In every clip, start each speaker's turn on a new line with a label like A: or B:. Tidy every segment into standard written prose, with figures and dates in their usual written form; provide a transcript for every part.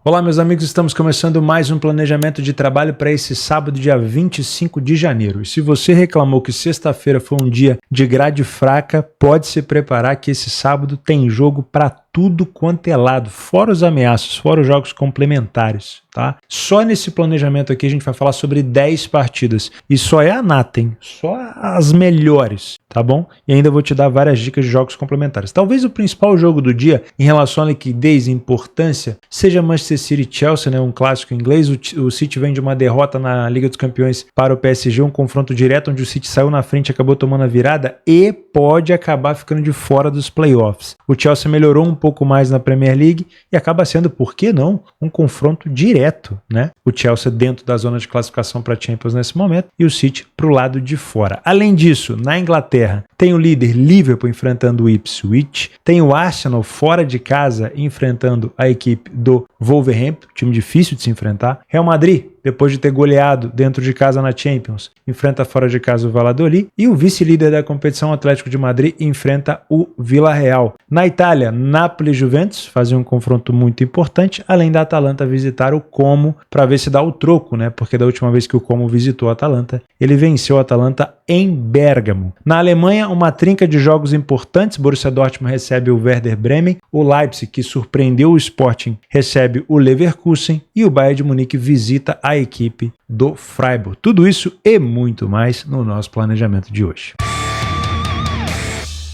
A: Olá meus amigos, estamos começando mais um planejamento de trabalho para esse sábado, dia 25 de janeiro. E se você reclamou que sexta-feira foi um dia de grade fraca, pode se preparar que esse sábado tem jogo para tudo quanto é lado, fora os ameaços, fora os jogos complementares, tá? Só nesse planejamento aqui a gente vai falar sobre 10 partidas e só é a nata, hein? Só as melhores, tá bom? E ainda vou te dar várias dicas de jogos complementares. Talvez o principal jogo do dia em relação à liquidez e importância seja Manchester City e Chelsea, né? Um clássico inglês. O City vem de uma derrota na Liga dos Campeões para o PSG, um confronto direto onde o City saiu na frente, acabou tomando a virada e pode acabar ficando de fora dos playoffs. O Chelsea melhorou um pouco mais na Premier League e acaba sendo, por que não, um confronto direto, né? O Chelsea dentro da zona de classificação para Champions nesse momento e o City para o lado de fora. Além disso, na Inglaterra, tem o líder Liverpool enfrentando o Ipswich, tem o Arsenal fora de casa enfrentando a equipe do Wolverhampton, time difícil de se enfrentar. Real Madrid, depois de ter goleado dentro de casa na Champions, enfrenta fora de casa o Valladolid e o vice-líder da competição, Atlético de Madrid, enfrenta o Villarreal. Na Itália, Napoli e Juventus fazem um confronto muito importante, além da Atalanta visitar o Como para ver se dá o troco, né? Porque da última vez que o Como visitou a Atalanta, ele venceu a Atalanta em Bérgamo. Na Alemanha, uma trinca de jogos importantes. Borussia Dortmund recebe o Werder Bremen, o Leipzig, que surpreendeu o Sporting, recebe o Leverkusen e o Bayern de Munique visita a equipe do Freiburg. Tudo isso e muito mais no nosso planejamento de hoje.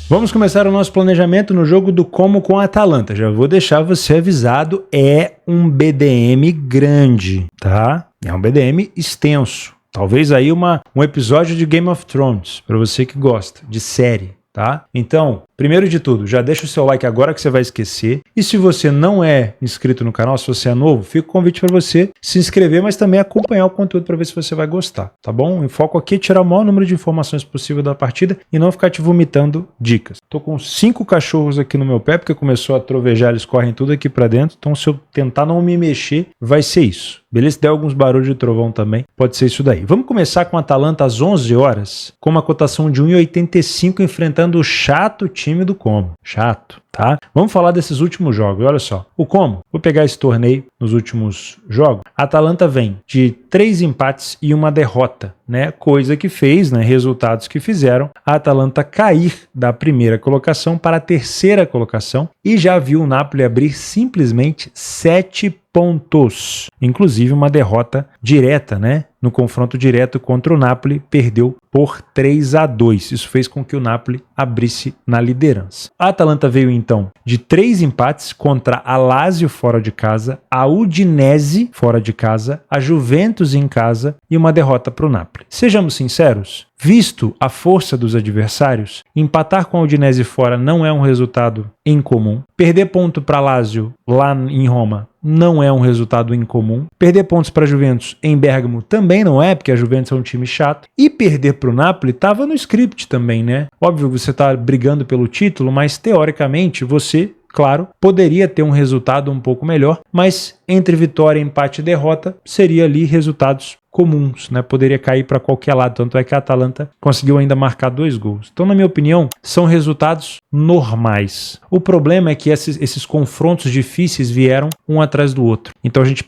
A: Vamos começar o nosso planejamento no jogo do Como com a Atalanta. Já vou deixar você avisado, é um BDM grande, tá? É um BDM extenso. Talvez aí um episódio de Game of Thrones, para você que gosta de série, tá? Então, primeiro de tudo, já deixa o seu like agora que você vai esquecer. E se você não é inscrito no canal, se você é novo, fica o convite para você se inscrever, mas também acompanhar o conteúdo para ver se você vai gostar, tá bom? O foco aqui é tirar o maior número de informações possível da partida e não ficar te vomitando dicas. Tô com 5 cachorros aqui no meu pé, porque começou a trovejar, eles correm tudo aqui para dentro. Então, se eu tentar não me mexer, vai ser isso. Beleza? Se der alguns barulhos de trovão também, pode ser isso daí. Vamos começar com a Atalanta às 11 horas, com uma cotação de 1,85 enfrentando o chato time do Como. Chato, tá? Vamos falar desses últimos jogos. Olha só. O Como, vou pegar esse torneio nos últimos jogos. A Atalanta vem de 3 empates e uma derrota, né? Coisa que fez, né? Resultados que fizeram a Atalanta cair da primeira colocação para a terceira colocação e já viu o Napoli abrir simplesmente 7 pontos, inclusive uma derrota direta, né? No confronto direto contra o Napoli, perdeu por 3-2. Isso fez com que o Napoli abrisse na liderança. A Atalanta veio então de 3 empates contra a Lazio fora de casa, a Udinese fora de casa, a Juventus em casa e uma derrota para o Napoli. Sejamos sinceros, visto a força dos adversários, empatar com a Udinese fora não é um resultado incomum. Perder ponto para a Lazio lá em Roma não é um resultado incomum. Perder pontos para a Juventus em Bérgamo também não é, porque a Juventus é um time chato. E perder para o Napoli estava no script também, né? Óbvio que você está brigando pelo título, mas teoricamente você, claro, poderia ter um resultado um pouco melhor, mas entre vitória, empate e derrota seria ali resultados comuns, né? Poderia cair para qualquer lado, tanto é que a Atalanta conseguiu ainda marcar 2 gols. Então, na minha opinião, são resultados normais. O problema é que esses confrontos difíceis vieram um atrás do outro. Então a gente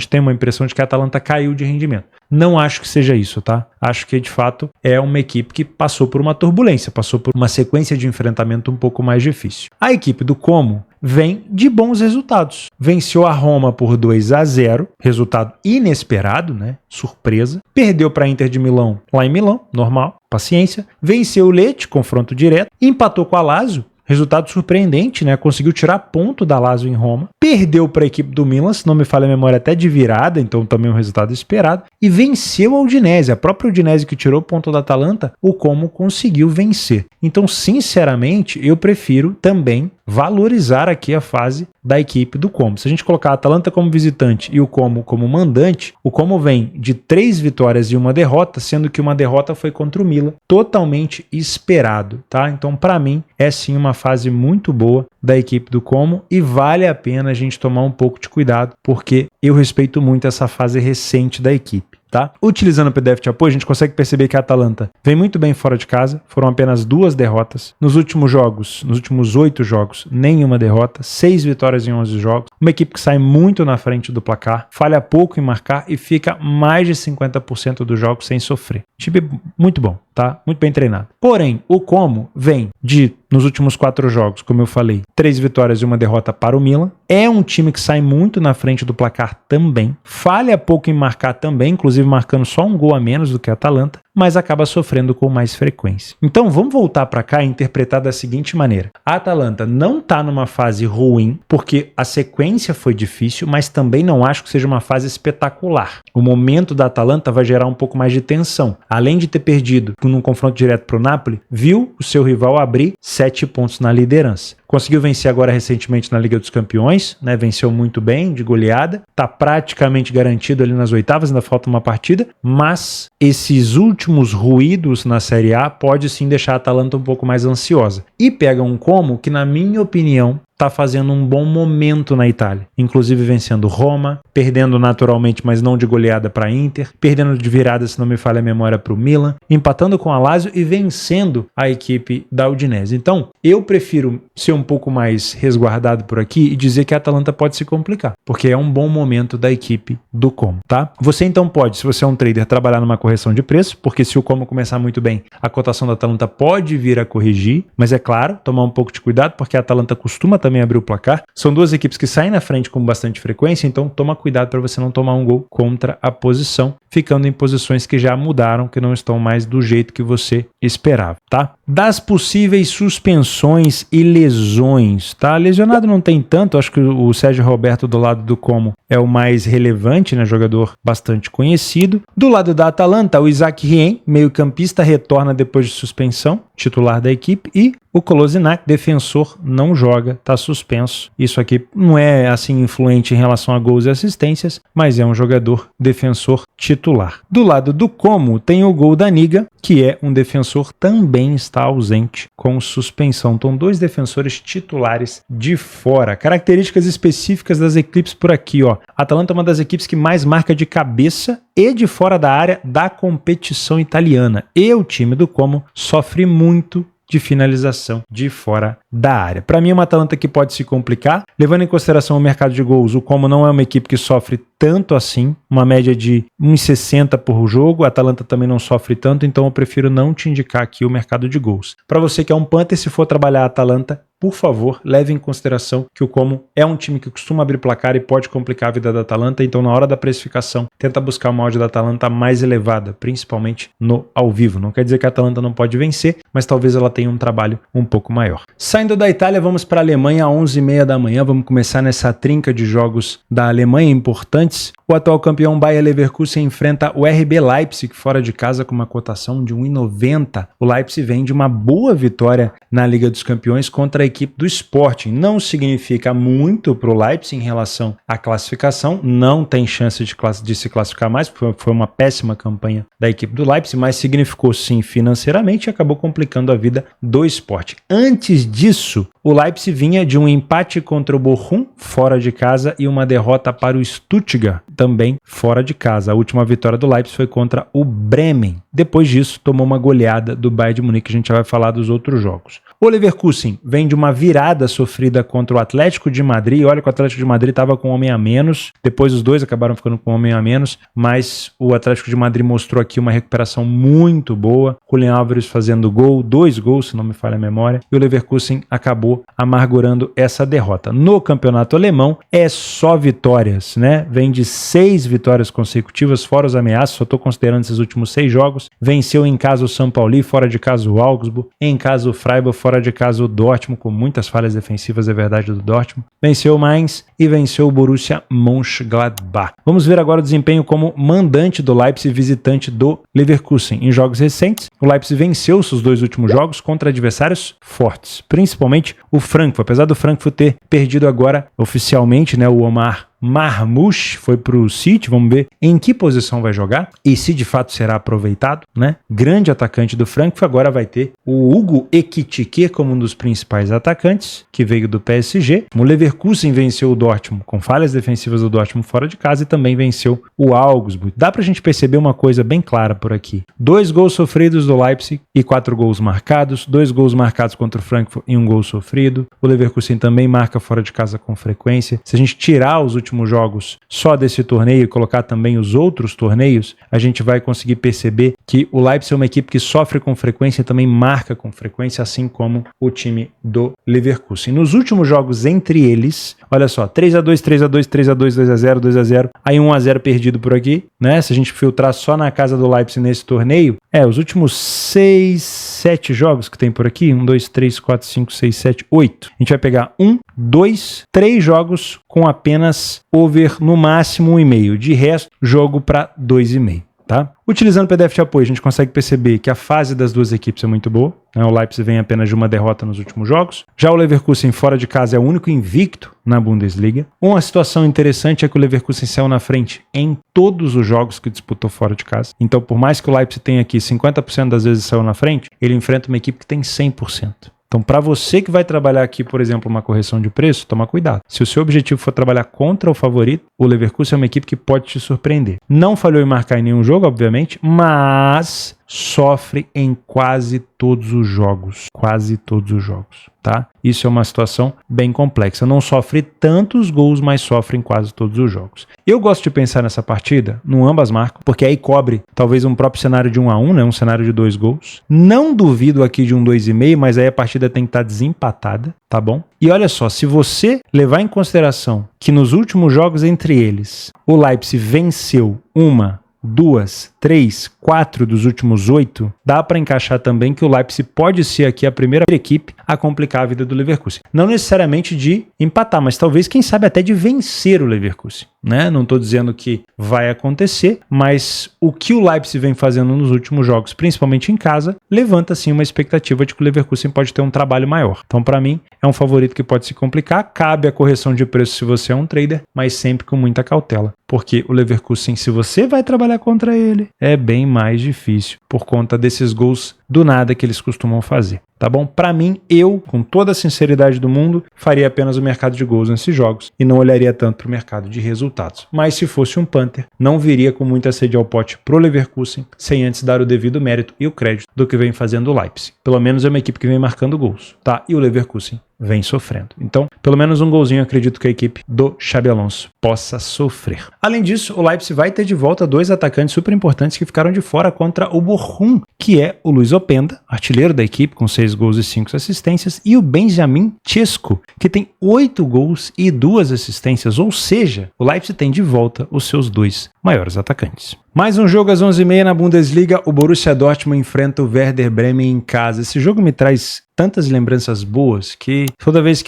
A: tem uma impressão de que a Atalanta caiu de rendimento. Não acho que seja isso, tá? Acho que, de fato, é uma equipe que passou por uma turbulência, passou por uma sequência de enfrentamento um pouco mais difícil. A equipe do Como vem de bons resultados. Venceu a Roma por 2-0, resultado inesperado, né? Surpresa. Perdeu para a Inter de Milão lá em Milão, normal, paciência. Venceu o Lecce, confronto direto. Empatou com a Lazio. Resultado surpreendente, né? Conseguiu tirar ponto da Lazio em Roma. Perdeu para a equipe do Milan, se não me falha a memória, até de virada, então também um resultado esperado. E venceu a Udinese, a própria Udinese que tirou ponto da Atalanta, o Como conseguiu vencer. Então, sinceramente, eu prefiro também valorizar aqui a fase da equipe do Como. Se a gente colocar a Atalanta como visitante e o Como como mandante, o Como vem de 3 vitórias e uma derrota, sendo que uma derrota foi contra o Milan, totalmente esperado, tá? Então, para mim, é sim uma fase muito boa da equipe do Como e vale a pena a gente tomar um pouco de cuidado, porque eu respeito muito essa fase recente da equipe. tá? Utilizando o PDF de apoio, a gente consegue perceber que a Atalanta vem muito bem fora de casa, foram apenas 2 derrotas. Nos últimos 8 jogos, nenhuma derrota, 6 vitórias em 11 jogos. Uma equipe que sai muito na frente do placar, falha pouco em marcar e fica mais de 50% dos jogos sem sofrer. Time muito bom, tá? Muito bem treinado. Porém, o Como vem de, nos últimos 4 jogos, como eu falei, 3 vitórias e uma derrota para o Milan. É um time que sai muito na frente do placar também. Falha pouco em marcar também, inclusive marcando só um gol a menos do que a Atalanta, mas acaba sofrendo com mais frequência. Então vamos voltar para cá e interpretar da seguinte maneira. A Atalanta não está numa fase ruim, porque a sequência foi difícil, mas também não acho que seja uma fase espetacular. O momento da Atalanta vai gerar um pouco mais de tensão. Além de ter perdido num confronto direto para o Napoli, viu o seu rival abrir 7 pontos na liderança. Conseguiu vencer agora recentemente na Liga dos Campeões, né? Venceu muito bem, de goleada. Está praticamente garantido ali nas oitavas, ainda falta uma partida. Mas esses últimos ruídos na Série A pode sim deixar a Atalanta um pouco mais ansiosa. E pega um Como que, na minha opinião, está fazendo um bom momento na Itália, inclusive vencendo Roma, perdendo naturalmente, mas não de goleada para a Inter, perdendo de virada, se não me falha a memória, para o Milan, empatando com a Lazio e vencendo a equipe da Udinese. Então, eu prefiro ser um pouco mais resguardado por aqui e dizer que a Atalanta pode se complicar, porque é um bom momento da equipe do Como, tá? Você então pode, se você é um trader, trabalhar numa correção de preço, porque se o Como começar muito bem, a cotação da Atalanta pode vir a corrigir, mas é claro, tomar um pouco de cuidado, porque a Atalanta costuma também abrir o placar. São 2 equipes que saem na frente com bastante frequência, então toma cuidado para você não tomar um gol contra a posição, ficando em posições que já mudaram, que não estão mais do jeito que você esperava, tá? Das possíveis suspensões e lesões, tá? Lesionado não tem tanto, acho que o Sérgio Roberto do lado do Como é o mais relevante, né? Jogador bastante conhecido. Do lado da Atalanta, o Isaac Rien, meio-campista, retorna depois de suspensão, titular da equipe, e o Kolasinac, defensor, não joga, tá suspenso. Isso aqui não é assim influente em relação a gols e assistências, mas é um jogador defensor titular. Do lado do Como tem o Gol Daniga, que é um defensor, também está ausente com suspensão. Então 2 defensores titulares de fora. Características específicas das equipes por aqui, ó. A Atalanta é uma das equipes que mais marca de cabeça e de fora da área da competição italiana. E o time do Como sofre muito de finalização de fora da área. Para mim é uma Atalanta que pode se complicar, levando em consideração o mercado de gols. O Como não é uma equipe que sofre tanto assim, uma média de 1,60 por jogo. A Atalanta também não sofre tanto, então eu prefiro não te indicar aqui o mercado de gols. Para você que é um punter, se for trabalhar a Atalanta, por favor, leve em consideração que o Como é um time que costuma abrir placar e pode complicar a vida da Atalanta, então na hora da precificação, tenta buscar uma odd da Atalanta mais elevada, principalmente no ao vivo. Não quer dizer que a Atalanta não pode vencer, mas talvez ela tenha um trabalho um pouco maior. Saindo da Itália, vamos para a Alemanha às 11h30 da manhã, vamos começar nessa trinca de jogos da Alemanha importantes. O atual campeão Bayer Leverkusen enfrenta o RB Leipzig fora de casa com uma cotação de 1,90. O Leipzig vem de uma boa vitória na Liga dos Campeões contra a equipe do Sporting. Não significa muito para o Leipzig em relação à classificação, não tem chance de se classificar mais, foi uma péssima campanha da equipe do Leipzig, mas significou sim financeiramente e acabou complicando a vida do Sporting. Antes disso, o Leipzig vinha de um empate contra o Bochum fora de casa e uma derrota para o Stuttgart, também fora de casa. A última vitória do Leipzig foi contra o Bremen. Depois disso, tomou uma goleada do Bayern de Munique, a gente já vai falar dos outros jogos. O Leverkusen vem de uma virada sofrida contra o Atlético de Madrid. Olha que o Atlético de Madrid estava com um homem a menos, depois os dois acabaram ficando com um homem a menos, mas o Atlético de Madrid mostrou aqui uma recuperação muito boa. Julián Álvares fazendo gol, 2 gols, se não me falha a memória, e o Leverkusen acabou amargurando essa derrota. No campeonato alemão é só vitórias, né? Vem de 6 vitórias consecutivas, fora os ameaças, só estou considerando esses últimos 6 jogos. Venceu em casa o São Paulo, fora de casa o Augsburg, em casa o Freiburg, fora de casa o Dortmund, com muitas falhas defensivas, é verdade, do Dortmund. Venceu o Mainz e venceu o Borussia Mönchengladbach. Vamos ver agora o desempenho como mandante do Leipzig, visitante do Leverkusen. Em jogos recentes, o Leipzig venceu seus 2 últimos jogos contra adversários fortes, principalmente o Frankfurt. Apesar do Frankfurt ter perdido agora oficialmente, né, o Omar Marmoush foi para o City, vamos ver em que posição vai jogar e se de fato será aproveitado, né? Grande atacante do Frankfurt, agora vai ter o Hugo Ekitike como um dos principais atacantes, que veio do PSG. O Leverkusen venceu o Dortmund com falhas defensivas do Dortmund fora de casa e também venceu o Augsburg. Dá pra gente perceber uma coisa bem clara por aqui. 2 gols sofridos do Leipzig e 4 gols marcados, 2 gols marcados contra o Frankfurt e 1 gol sofrido. O Leverkusen também marca fora de casa com frequência. Se a gente tirar os últimos jogos só desse torneio e colocar também os outros torneios, a gente vai conseguir perceber que o Leipzig é uma equipe que sofre com frequência e também marca com frequência, assim como o time do Leverkusen. Nos últimos jogos entre eles, olha só, 3-2, 3-2, 3-2, 2-0, 2-0, aí 1-0 perdido por aqui, né? Se a gente filtrar só na casa do Leipzig nesse torneio, os últimos 6, 7 jogos que tem por aqui, 1, 2, 3, 4, 5, 6, 7, 8. A gente vai pegar 1, 2, 3 jogos com apenas over no máximo 1,5. De resto, jogo para 2,5. Tá? Utilizando o PDF de apoio, a gente consegue perceber que a fase das duas equipes é muito boa, né? O Leipzig vem apenas de uma derrota nos últimos jogos. Já o Leverkusen fora de casa é o único invicto na Bundesliga. Uma situação interessante é que o Leverkusen saiu na frente em todos os jogos que disputou fora de casa. Então, por mais que o Leipzig tenha aqui 50% das vezes saiu na frente, ele enfrenta uma equipe que tem 100%. Então, para você que vai trabalhar aqui, por exemplo, uma correção de preço, toma cuidado. Se o seu objetivo for trabalhar contra o favorito, o Leverkusen é uma equipe que pode te surpreender. Não falhou em marcar em nenhum jogo, obviamente, mas sofre em quase todos os jogos. Quase todos os jogos, tá? Isso é uma situação bem complexa. Não sofre tantos gols, mas sofre em quase todos os jogos. Eu gosto de pensar nessa partida no ambas marcam, porque aí cobre talvez um próprio cenário de 1-1, né? Um cenário de 2 gols. Não duvido aqui de um 2,5, mas aí a partida tem que estar desempatada, tá bom? E olha só, se você levar em consideração que nos últimos jogos entre eles, o Leipzig venceu 1, 2, 3, 4 dos últimos 8, dá para encaixar também que o Leipzig pode ser aqui a primeira equipe a complicar a vida do Leverkusen. Não necessariamente de empatar, mas talvez, quem sabe, até de vencer o Leverkusen, né? Não estou dizendo que vai acontecer, mas o que o Leipzig vem fazendo nos últimos jogos, principalmente em casa, levanta sim uma expectativa de que o Leverkusen pode ter um trabalho maior. Então, para mim, é um favorito que pode se complicar. Cabe a correção de preço se você é um trader, mas sempre com muita cautela, porque o Leverkusen, se você vai trabalhar contra ele, é bem mais difícil por conta desses gols do nada que eles costumam fazer. Tá bom? Para mim, eu, com toda a sinceridade do mundo, faria apenas o mercado de gols nesses jogos e não olharia tanto para o mercado de resultados. Mas se fosse um Panther, não viria com muita sede ao pote pro Leverkusen, sem antes dar o devido mérito e o crédito do que vem fazendo o Leipzig. Pelo menos é uma equipe que vem marcando gols, tá? E o Leverkusen vem sofrendo. Então, pelo menos um golzinho acredito que a equipe do Xabi Alonso possa sofrer. Além disso, o Leipzig vai ter de volta 2 atacantes super importantes que ficaram de fora contra o Bochum, que é o Luiz Openda, artilheiro da equipe com 6 gols e 5 assistências, e o Benjamin Cesko, que tem 8 gols e 2 assistências, ou seja, o Leipzig tem de volta os seus 2 maiores atacantes. Mais um jogo às 11h30 na Bundesliga, o Borussia Dortmund enfrenta o Werder Bremen em casa. Esse jogo me traz tantas lembranças boas que toda vez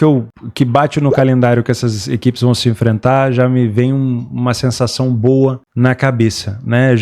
A: que bate no calendário que essas equipes vão se enfrentar, já me vem uma sensação boa na cabeça, né?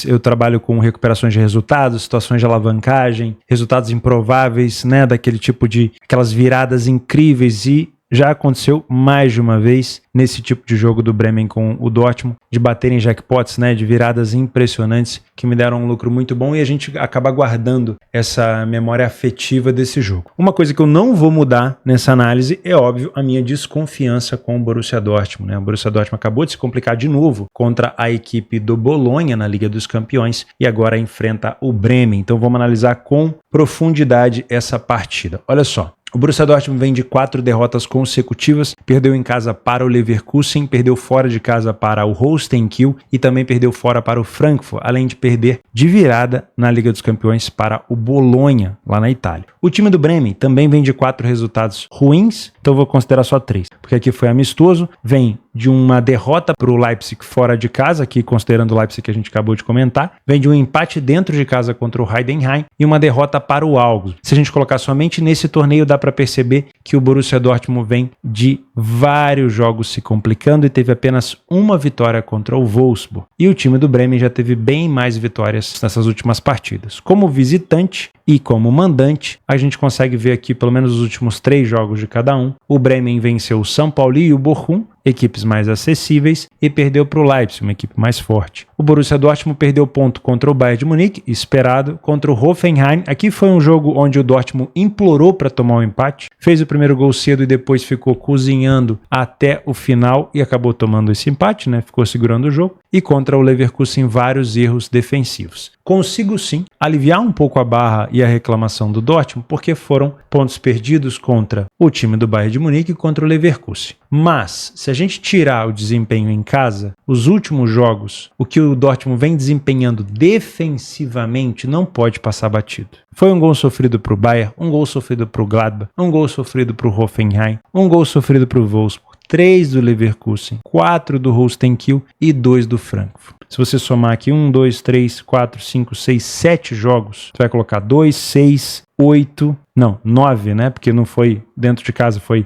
A: Eu trabalho com recuperações de resultados, situações de alavancagem, resultados improváveis, né? Daquele tipo de aquelas viradas incríveis, e já aconteceu mais de uma vez nesse tipo de jogo do Bremen com o Dortmund, de baterem jackpots, né, de viradas impressionantes que me deram um lucro muito bom, e a gente acaba guardando essa memória afetiva desse jogo. Uma coisa que eu não vou mudar nessa análise é, óbvio, a minha desconfiança com o Borussia Dortmund, né? O Borussia Dortmund acabou de se complicar de novo contra a equipe do Bolonha na Liga dos Campeões e agora enfrenta o Bremen. Então vamos analisar com profundidade essa partida. Olha só. O Borussia Dortmund vem de 4 derrotas consecutivas, perdeu em casa para o Leverkusen, perdeu fora de casa para o Holstein Kiel e também perdeu fora para o Frankfurt, além de perder de virada na Liga dos Campeões para o Bolonha, lá na Itália. O time do Bremen também vem de 4 resultados ruins, então vou considerar só 3, porque aqui foi amistoso, vem de uma derrota para o Leipzig fora de casa, aqui considerando o Leipzig que a gente acabou de comentar, vem de um empate dentro de casa contra o Heidenheim e uma derrota para o Augsburg. Se a gente colocar somente nesse torneio, dá para perceber que o Borussia Dortmund vem de vários jogos se complicando e teve apenas uma vitória contra o Wolfsburg. E o time do Bremen já teve bem mais vitórias nessas últimas partidas. Como visitante e como mandante, a gente consegue ver aqui pelo menos os últimos 3 jogos de cada um. O Bremen venceu o São Paulo e o Bochum, equipes mais acessíveis, e perdeu para o Leipzig, uma equipe mais forte. O Borussia Dortmund perdeu ponto contra o Bayern de Munique, esperado, contra o Hoffenheim. Aqui foi um jogo onde o Dortmund implorou para tomar um empate, fez o primeiro gol cedo e depois ficou cozinhando até o final e acabou tomando esse empate, né? Ficou segurando o jogo. E contra o Leverkusen, vários erros defensivos. Consigo sim aliviar um pouco a barra e a reclamação do Dortmund, porque foram pontos perdidos contra o time do Bayern de Munique e contra o Leverkusen. Mas, se a gente tirar o desempenho em casa, os últimos jogos, o que o Dortmund vem desempenhando defensivamente não pode passar batido. Foi um gol sofrido para o Bayern, um gol sofrido para o Gladbach, um gol sofrido para o Hoffenheim, um gol sofrido para o Wolfsburg, 3 do Leverkusen, 4 do Holstein Kiel e 2 do Frankfurt. Se você somar aqui 1, 2, 3, 4, 5, 6, 7 jogos, você vai colocar 2, 6, 8, não, 9, né? Porque não foi dentro de casa, foi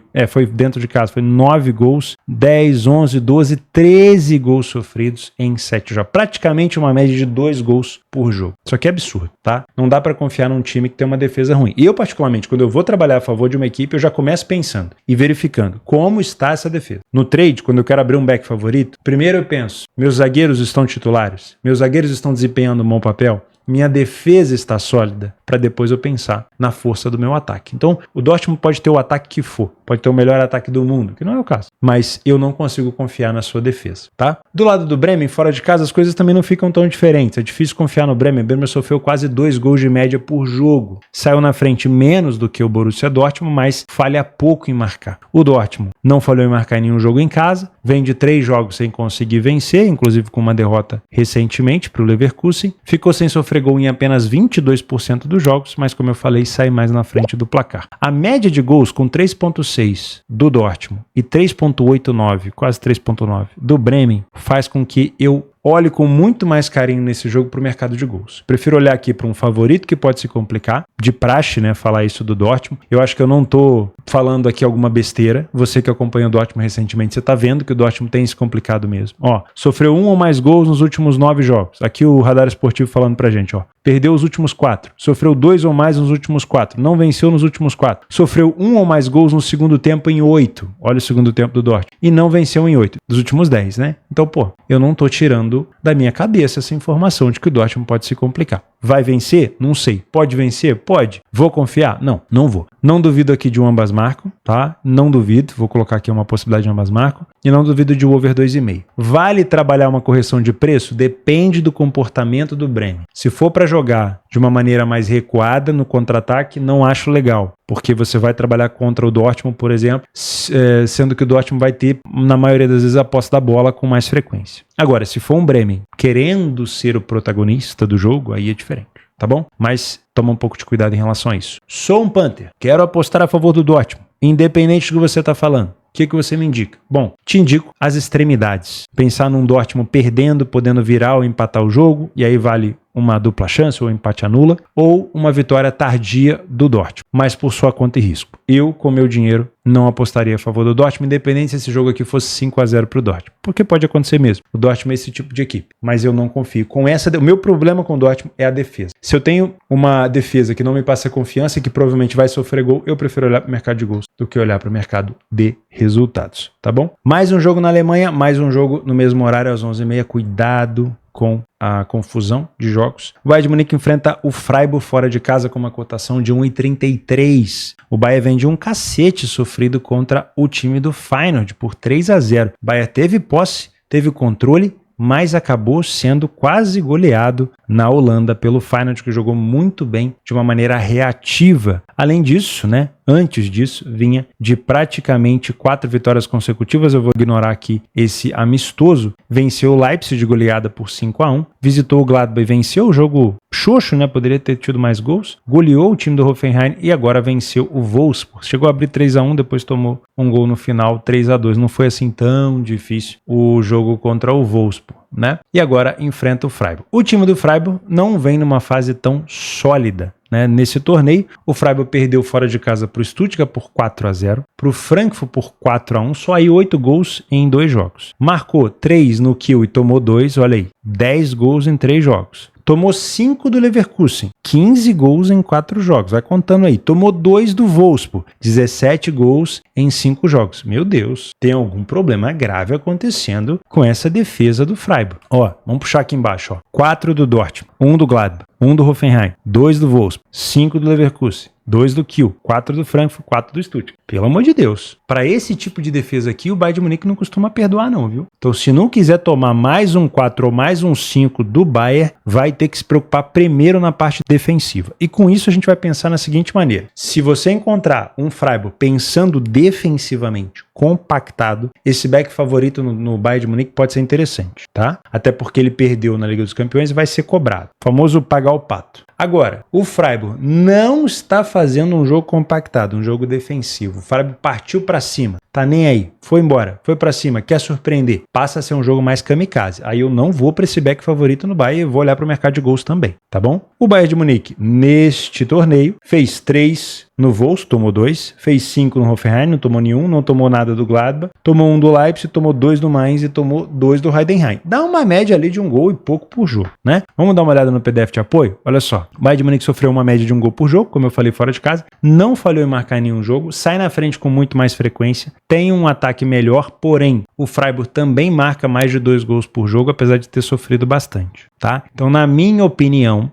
A: dentro de casa, foi 9 gols, 10, 11, 12, 13 gols sofridos em 7 jogos. Praticamente uma média de 2 gols por jogo. Isso aqui é absurdo, tá? Não dá para confiar num time que tem uma defesa ruim. E eu, particularmente, quando eu vou trabalhar a favor de uma equipe, eu já começo pensando e verificando como está essa defesa. No trade, quando eu quero abrir um back favorito, primeiro eu penso, meus zagueiros estão titulares? Meus zagueiros estão desempenhando um bom papel? Minha defesa está sólida, para depois eu pensar na força do meu ataque. Então, o Dortmund pode ter o ataque que for, pode ter o melhor ataque do mundo, que não é o caso, mas eu não consigo confiar na sua defesa, tá? Do lado do Bremen, fora de casa, as coisas também não ficam tão diferentes. É difícil confiar no Bremen. O Bremen sofreu quase 2 gols de média por jogo. Saiu na frente menos do que o Borussia Dortmund, mas falha pouco em marcar. O Dortmund não falhou em marcar nenhum jogo em casa, vem de 3 jogos sem conseguir vencer, inclusive com uma derrota recentemente para o Leverkusen, ficou sem sofrer gol em apenas 22% dos jogos, mas como eu falei, sai mais na frente do placar. A média de gols com 3.6 do Dortmund e 3.89, quase 3.9 do Bremen, faz com que eu olhe com muito mais carinho nesse jogo para o mercado de gols. Prefiro olhar aqui para um favorito que pode se complicar, de praxe, né, falar isso do Dortmund. Eu acho que eu não tô falando aqui alguma besteira. Você que acompanha o Dortmund recentemente, você tá vendo que o Dortmund tem se complicado mesmo. Ó, sofreu 1 ou mais gols nos últimos 9 jogos. Aqui o Radar Esportivo falando pra gente, ó. Perdeu os últimos 4. Sofreu 2 ou mais nos últimos 4. Não venceu nos últimos 4. Sofreu 1 ou mais gols no segundo tempo em 8. Olha o segundo tempo do Dortmund. E não venceu em 8. Dos últimos 10, né? Então, pô, eu não tô tirando da minha cabeça essa informação de que o Dortmund pode se complicar. Vai vencer? Não sei. Pode vencer? Pode. Vou confiar? Não, não vou. Não duvido aqui de um ambas marcam, tá? Não duvido. Vou colocar aqui uma possibilidade de ambas marcam. E não duvido de um over 2,5. Vale trabalhar uma correção de preço? Depende do comportamento do Bremen. Se for para jogar de uma maneira mais recuada no contra-ataque, não acho legal. Porque você vai trabalhar contra o Dortmund, por exemplo, sendo que o Dortmund vai ter, na maioria das vezes, a posse da bola com mais frequência. Agora, se for um Bremen querendo ser o protagonista do jogo, aí é diferente, tá bom? Mas toma um pouco de cuidado em relação a isso. Sou um Panther, quero apostar a favor do Dortmund, independente do que você está falando. O que você me indica? Bom, te indico as extremidades. Pensar num Dortmund perdendo, podendo virar ou empatar o jogo, e aí vale uma dupla chance ou empate anula, ou uma vitória tardia do Dortmund, mas por sua conta e risco. Eu, com meu dinheiro, não apostaria a favor do Dortmund, independente se esse jogo aqui fosse 5-0 para o Dortmund, porque pode acontecer mesmo. O Dortmund é esse tipo de equipe, mas eu não confio. O meu problema com o Dortmund é a defesa. Se eu tenho uma defesa que não me passa confiança e que provavelmente vai sofrer gol, eu prefiro olhar para o mercado de gols do que olhar para o mercado de resultados, tá bom? Mais um jogo na Alemanha, mais um jogo no mesmo horário às 11h30. Cuidado com a confusão de jogos. O Bayern de Munique enfrenta o Freiburg fora de casa com uma cotação de 1,33. O Bayern vem de um cacete sofrido contra o time do Feyenoord por 3-0. O Bayern teve posse, teve controle, mas acabou sendo quase goleado na Holanda pelo Feyenoord, que jogou muito bem de uma maneira reativa. Além disso, né, antes disso, vinha de praticamente 4 vitórias consecutivas. Eu vou ignorar aqui esse amistoso. Venceu o Leipzig de goleada por 5-1. Visitou o Gladbach e venceu o jogo xoxo, né? Poderia ter tido mais gols. Goleou o time do Hoffenheim e agora venceu o Wolfsburg. Chegou a abrir 3-1, depois tomou um gol no final, 3-2. Não foi assim tão difícil o jogo contra o Wolfsburg, né? E agora enfrenta o Freiburg. O time do Freiburg não vem numa fase tão sólida, né? Nesse torneio, o Freiburg perdeu fora de casa para o Stuttgart por 4-0, para o Frankfurt por 4-1, só aí 8 gols em 2 jogos. Marcou 3 no Kiel e tomou 2, olha aí, 10 gols em 3 jogos. tomou 5 do Leverkusen, 15 gols em 4 jogos, vai contando aí, tomou 2 do Wolfsburg, 17 gols em 5 jogos. Meu Deus, tem algum problema grave acontecendo com essa defesa do Freiburg. Ó, vamos puxar aqui embaixo, ó, 4 do Dortmund, 1 do Gladbach, 1 do Hoffenheim, 2 do Wolfsburg, 5 do Leverkusen, 2 do Kiel, 4 do Frankfurt, 4 do Stuttgart. Pelo amor de Deus. Para esse tipo de defesa aqui, o Bayern de Munique não costuma perdoar não, viu? Então, se não quiser tomar mais um 4 ou mais um 5 do Bayern, vai ter que se preocupar primeiro na parte defensiva. E com isso a gente vai pensar na seguinte maneira. Se você encontrar um Freiburg pensando defensivamente, compactado, esse back favorito no Bayern de Munique pode ser interessante, tá? Até porque ele perdeu na Liga dos Campeões e vai ser cobrado. O famoso pagar o pato. Agora, o Freiburg não está fazendo um jogo compactado, um jogo defensivo. O Freiburg partiu para cima, tá nem aí, foi embora, foi para cima, quer surpreender, passa a ser um jogo mais kamikaze. Aí eu não vou para esse back favorito no Bayern, eu vou olhar para o mercado de gols também, tá bom? O Bayern de Munique, neste torneio, fez 3 no Wolfsburg, tomou 2, fez 5 no Hoffenheim, não tomou nenhum, não tomou nada do Gladbach, tomou 1 do Leipzig, tomou 2 do Mainz e tomou 2 do Heidenheim. Dá uma média ali de 1 gol e pouco por jogo, né? Vamos dar uma olhada no PDF de apoio? Olha só, o Bayern de Munique sofreu uma média de 1 gol por jogo, como eu falei, fora de casa, não falhou em marcar nenhum jogo, sai na frente com muito mais frequência, tem um ataque melhor, porém, o Freiburg também marca mais de 2 gols por jogo, apesar de ter sofrido bastante, tá? Então, na minha opinião,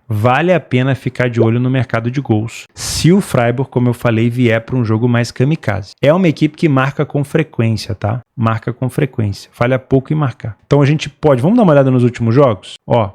A: vale a pena ficar de olho no mercado de gols se o Freiburg, como eu falei, vier para um jogo mais kamikaze. É uma equipe que marca com frequência, tá? Marca com frequência. Falha pouco em marcar. Então a gente pode... Vamos dar uma olhada nos últimos jogos? Ó,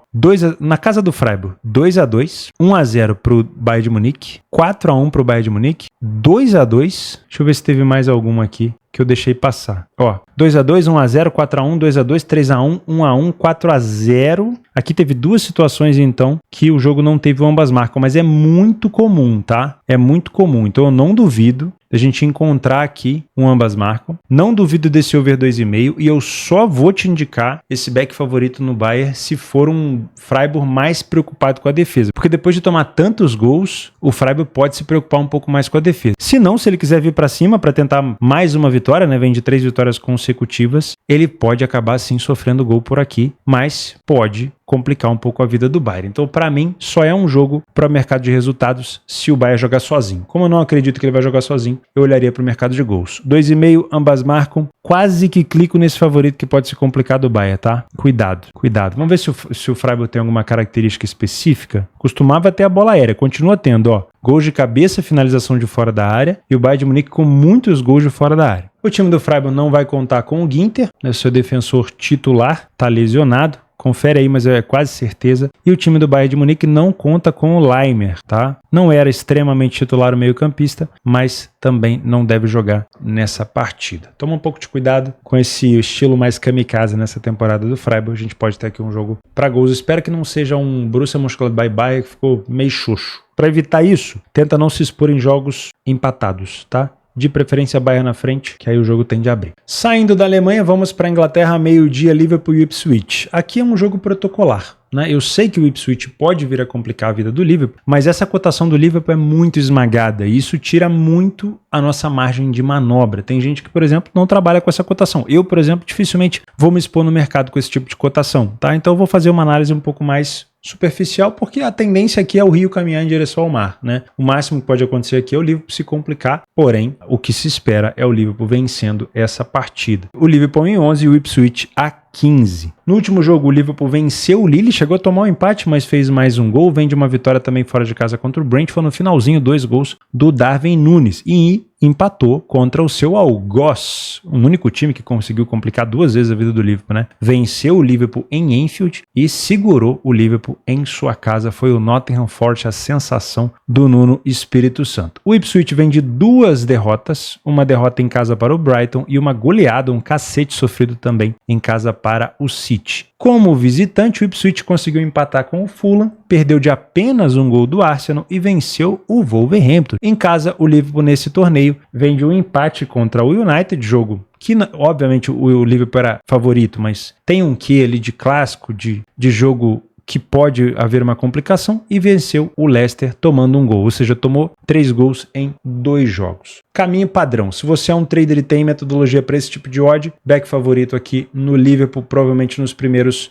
A: na casa do Freiburg, 2-2, 1-0 pro Bayern de Munique, 4-1 pro Bayern de Munique, 2-2. Deixa eu ver se teve mais algum aqui que eu deixei passar. Ó, 2-2, 1-0, 4-1, 2-2, 3-1, 1-1, 4-0. Aqui teve 2 situações, então, que o jogo não teve ambas marcam, mas é muito comum, tá? É muito comum. Então eu não duvido da gente encontrar aqui um ambas marcam. Não duvido desse over 2,5 e eu só vou te indicar esse back favorito no Bayern se for um Freiburg mais preocupado com a defesa. Porque depois de tomar tantos gols, o Freiburg pode se preocupar um pouco mais com a defesa. Se não, se ele quiser vir para cima para tentar mais uma vitória, né, vem de 3 vitórias consecutivas, ele pode acabar sim sofrendo gol por aqui, mas pode complicar um pouco a vida do Bayern. Então, para mim, só é um jogo para o mercado de resultados se o Bayern jogar sozinho. Como eu não acredito que ele vai jogar sozinho, eu olharia para o mercado de gols. 2,5, ambas marcam. Quase que clico nesse favorito que pode se complicar do Bayern, tá? Cuidado, cuidado. Vamos ver se o Freiburg tem alguma característica específica. Costumava ter a bola aérea, continua tendo, ó. Gols de cabeça, finalização de fora da área e o Bayern de Munique com muitos gols de fora da área. O time do Freiburg não vai contar com o Ginter, né, seu defensor titular, tá lesionado. Confere aí, mas é quase certeza. E o time do Bayern de Munique não conta com o Laimer, tá? Não era extremamente titular o meio-campista, mas também não deve jogar nessa partida. Toma um pouco de cuidado com esse estilo mais kamikaze nessa temporada do Freiburg. A gente pode ter aqui um jogo para gols. Espero que não seja um Borussia Mönchengladbach que ficou meio xoxo. Para evitar isso, tenta não se expor em jogos empatados, tá? De preferência Bayern na frente, que aí o jogo tende a abrir. Saindo da Alemanha, vamos para a Inglaterra, meio-dia, Liverpool e Ipswich. Aqui é um jogo protocolar, né? Eu sei que o Ipswich pode vir a complicar a vida do Liverpool, mas essa cotação do Liverpool é muito esmagada e isso tira muito a nossa margem de manobra. Tem gente que, por exemplo, não trabalha com essa cotação. Eu, por exemplo, dificilmente vou me expor no mercado com esse tipo de cotação, tá? Então eu vou fazer uma análise um pouco mais superficial, porque a tendência aqui é o rio caminhar em direção ao mar, né? O máximo que pode acontecer aqui é o Liverpool se complicar, porém, o que se espera é o Liverpool vencendo essa partida. O Liverpool em 11 e o Ipswich a 15. No último jogo, o Liverpool venceu o Lille, chegou a tomar um empate, mas fez mais um gol, vem de uma vitória também fora de casa contra o Brentford, no finalzinho, 2 gols do Darwin Núñez, e empatou contra o seu Algoz, o único time que conseguiu complicar 2 vezes a vida do Liverpool, né? Venceu o Liverpool em Anfield e segurou o Liverpool em sua casa, foi o Nottingham Forest a sensação do Nuno Espírito Santo. O Ipswich vem de 2 derrotas, uma derrota em casa para o Brighton e uma goleada, um cacete sofrido também em casa para o City. Como visitante, o Ipswich conseguiu empatar com o Fulham, perdeu de apenas um gol do Arsenal e venceu o Wolverhampton. Em casa, o Liverpool nesse torneio vem de um empate contra o United, jogo que obviamente o Liverpool era favorito, mas tem um quê ali de clássico, de jogo que pode haver uma complicação e venceu o Leicester tomando um gol, ou seja, tomou 3 gols em 2 jogos. Caminho padrão, se você é um trader e tem metodologia para esse tipo de odd, back favorito aqui no Liverpool, provavelmente nos primeiros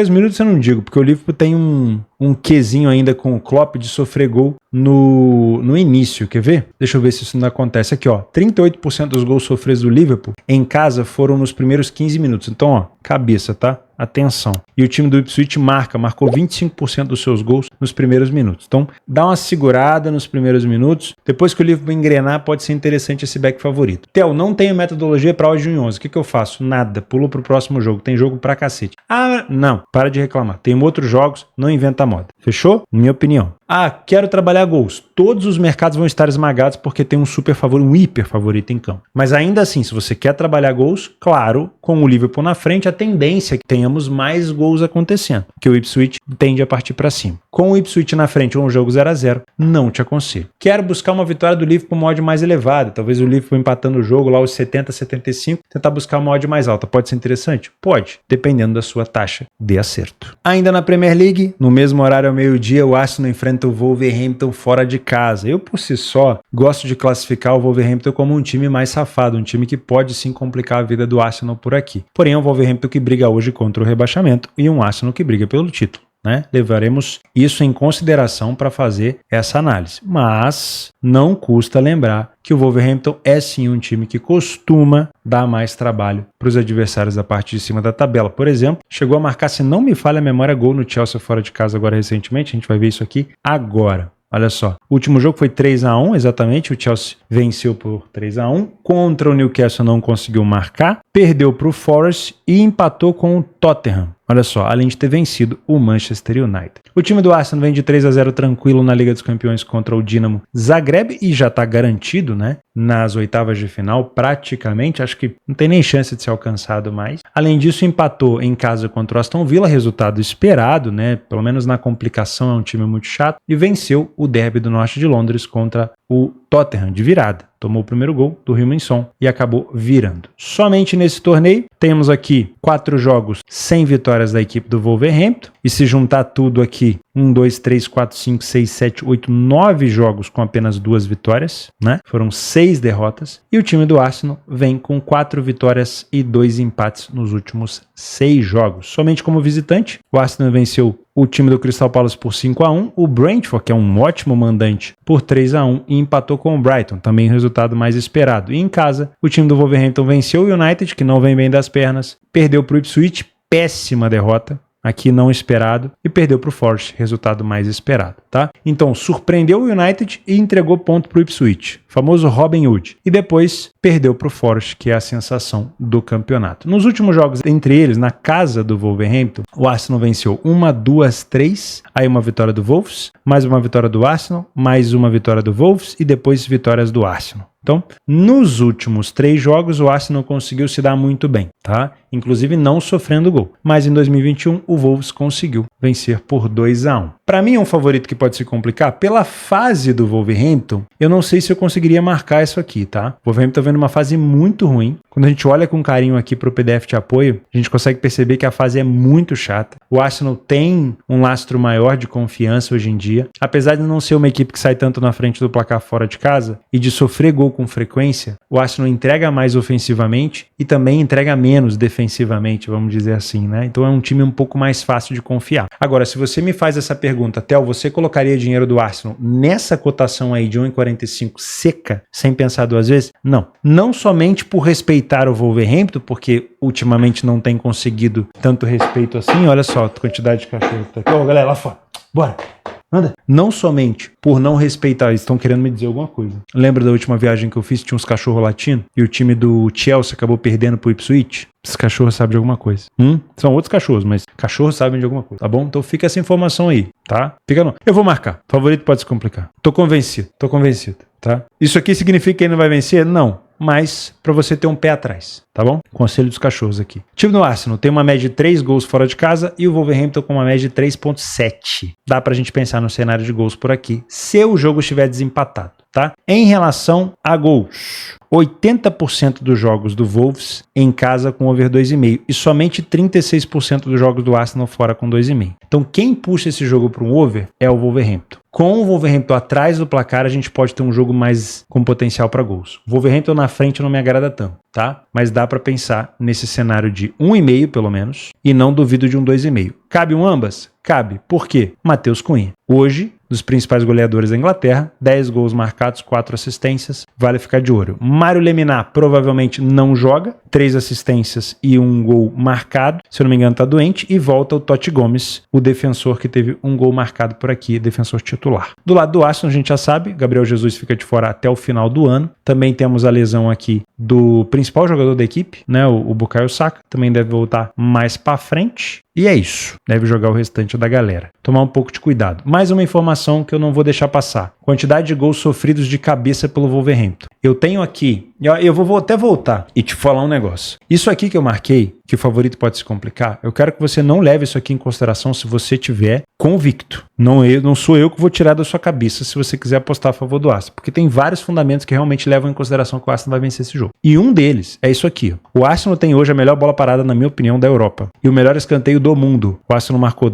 A: minutos eu não digo, porque o Liverpool tem um quezinho ainda com o Klopp de sofrer gol no início, quer ver? Deixa eu ver se isso não acontece aqui, ó, 38% dos gols sofridos do Liverpool em casa foram nos primeiros 15 minutos, então ó, cabeça, tá? Atenção. E o time do Ipswich marcou 25% dos seus gols nos primeiros minutos. Então, dá uma segurada nos primeiros minutos. Depois que o Liverpool engrenar, pode ser interessante esse back favorito. Theo, não tenho metodologia para hoje em 11. O que eu faço? Nada. Pulo pro próximo jogo. Tem jogo pra cacete. Ah, não. Para de reclamar. Tem outros jogos. Não inventa moda. Fechou? Minha opinião. Ah, quero trabalhar gols. Todos os mercados vão estar esmagados porque tem um super favorito, um hiper favorito em campo. Mas ainda assim, se você quer trabalhar gols, claro, com o Liverpool na frente, a tendência é que tenhamos mais gols acontecendo, que o Ipswich tende a partir para cima. Com o Ipswich na frente ou um jogo 0-0, não te aconselho. Quero buscar uma vitória do Liverpool com uma odd mais elevada, talvez o Liverpool empatando o jogo lá aos 70, 75, tentar buscar uma odd mais alta. Pode ser interessante? Pode, dependendo da sua taxa de acerto. Ainda na Premier League, no mesmo horário ao meio-dia, o Arsenal enfrenta o Wolverhampton fora de casa. Eu, por si só, gosto de classificar o Wolverhampton como um time mais safado, um time que pode sim complicar a vida do Arsenal por aqui. Porém, é um Wolverhampton que briga hoje contra o rebaixamento e um Arsenal que briga pelo título. Levaremos isso em consideração para fazer essa análise. Mas não custa lembrar que o Wolverhampton é sim um time que costuma dar mais trabalho para os adversários da parte de cima da tabela. Por exemplo, chegou a marcar, se não me falha a memória, gol no Chelsea fora de casa agora recentemente. A gente vai ver isso aqui agora. Olha só, o último jogo foi 3-1, exatamente, o Chelsea venceu por 3-1, contra o Newcastle não conseguiu marcar, perdeu para o Forest e empatou com o Tottenham. Olha só, além de ter vencido o Manchester United. O time do Arsenal vem de 3-0 tranquilo na Liga dos Campeões contra o Dinamo Zagreb e já está garantido, nas oitavas de final, praticamente. Acho que não tem nem chance de ser alcançado mais. Além disso, empatou em casa contra o Aston Villa, resultado esperado, pelo menos na complicação, é um time muito chato. E venceu o derby do norte de Londres contra o Tottenham de virada. Tomou o primeiro gol do Heung-min Son e acabou virando. Somente nesse torneio, temos aqui 4 jogos sem vitórias da equipe do Wolverhampton. E se juntar tudo aqui, 1, 2, 3, 4, 5, 6, 7, 8, 9 jogos com apenas 2 vitórias, Foram 6 derrotas. E o time do Arsenal vem com 4 vitórias e 2 empates nos últimos 6 jogos. Somente como visitante, o Arsenal venceu o time do Crystal Palace por 5-1, o Brentford, que é um ótimo mandante, por 3-1 e empatou com o Brighton, também o resultado mais esperado. E em casa, o time do Wolverhampton venceu o United, que não vem bem das pernas, perdeu para o Ipswich, péssima derrota, aqui não esperado, e perdeu para o Forest, resultado mais esperado, tá? Então, surpreendeu o United e entregou ponto para o Ipswich, famoso Robin Hood, e depois perdeu para o Forest, que é a sensação do campeonato. Nos últimos jogos, entre eles, na casa do Wolverhampton, o Arsenal venceu 1, 2, 3, aí uma vitória do Wolves, mais uma vitória do Arsenal, mais uma vitória do Wolves e depois vitórias do Arsenal. Então, nos últimos 3 jogos, o Arsenal conseguiu se dar muito bem, tá? Inclusive não sofrendo gol. Mas em 2021, o Wolves conseguiu vencer por 2-1. Para mim é um favorito que pode se complicar. Pela fase do Wolverhampton, eu não sei se eu conseguiria marcar isso aqui, tá? O Wolverhampton tá vendo uma fase muito ruim. Quando a gente olha com carinho aqui para o PDF de apoio, a gente consegue perceber que a fase é muito chata. O Arsenal tem um lastro maior de confiança hoje em dia. Apesar de não ser uma equipe que sai tanto na frente do placar fora de casa e de sofrer gol com frequência, o Arsenal entrega mais ofensivamente e também entrega menos defensivamente, vamos dizer assim, Então é um time um pouco mais fácil de confiar. Agora, se você me faz essa pergunta, Theo, você colocaria dinheiro do Arsenal nessa cotação aí de 1,45 seca, sem pensar 2 vezes? Não. Não somente por respeitar o Wolverhampton, porque ultimamente não tem conseguido tanto respeito assim. Olha só a quantidade de cachorro que tá aqui. Ó, galera, lá fora. Bora. Anda. Não somente por não respeitar, eles estão querendo me dizer alguma coisa. Lembra da última viagem que eu fiz? Tinha uns cachorros latinos e o time do Chelsea acabou perdendo pro Ipswich? Esses cachorros sabem de alguma coisa. São outros cachorros, mas cachorros sabem de alguma coisa, tá bom? Então fica essa informação aí, tá? Fica não. Eu vou marcar. Favorito pode se complicar. Tô convencido, tá? Isso aqui significa que ele não vai vencer? Não. Mas para você ter um pé atrás, tá bom? Conselho dos cachorros aqui. O time do Arsenal tem uma média de 3 gols fora de casa e o Wolverhampton com uma média de 3,7. Dá pra gente pensar no cenário de gols por aqui, se o jogo estiver desempatado. tá? Em relação a gols, 80% dos jogos do Wolves em casa com over 2,5 e somente 36% dos jogos do Arsenal fora com 2,5. Então quem puxa esse jogo para um over é o Wolverhampton. Com o Wolverhampton atrás do placar, a gente pode ter um jogo mais com potencial para gols. O Wolverhampton na frente não me agrada tanto, tá? Mas dá para pensar nesse cenário de 1,5 pelo menos e não duvido de um 2,5. Cabe um ambas? Cabe. Por quê? Matheus Cunha. Hoje, dos principais goleadores da Inglaterra, 10 gols marcados, 4 assistências, vale ficar de olho. Mário Lemina provavelmente não joga, 3 assistências e 1 gol marcado, se eu não me engano tá doente, e volta o Totti Gomes, o defensor que teve 1 gol marcado por aqui, defensor titular. Do lado do Arsenal a gente já sabe, Gabriel Jesus fica de fora até o final do ano, também temos a lesão aqui do principal jogador da equipe, né, o Bukayo Saka, também deve voltar mais para frente. E é isso, deve jogar o restante da galera. Tomar um pouco de cuidado. Mais uma informação que eu não vou deixar passar. Quantidade de gols sofridos de cabeça pelo Wolverhampton. Eu tenho aqui, eu vou até voltar e te falar um negócio. Isso aqui que eu marquei, que o favorito pode se complicar, eu quero que você não leve isso aqui em consideração se você tiver convicto. Não sou eu que vou tirar da sua cabeça se você quiser apostar a favor do Arsenal. Porque tem vários fundamentos que realmente levam em consideração que o Arsenal vai vencer esse jogo. E um deles é isso aqui. O Arsenal tem hoje a melhor bola parada, na minha opinião, da Europa. E o melhor escanteio do mundo. O Arsenal marcou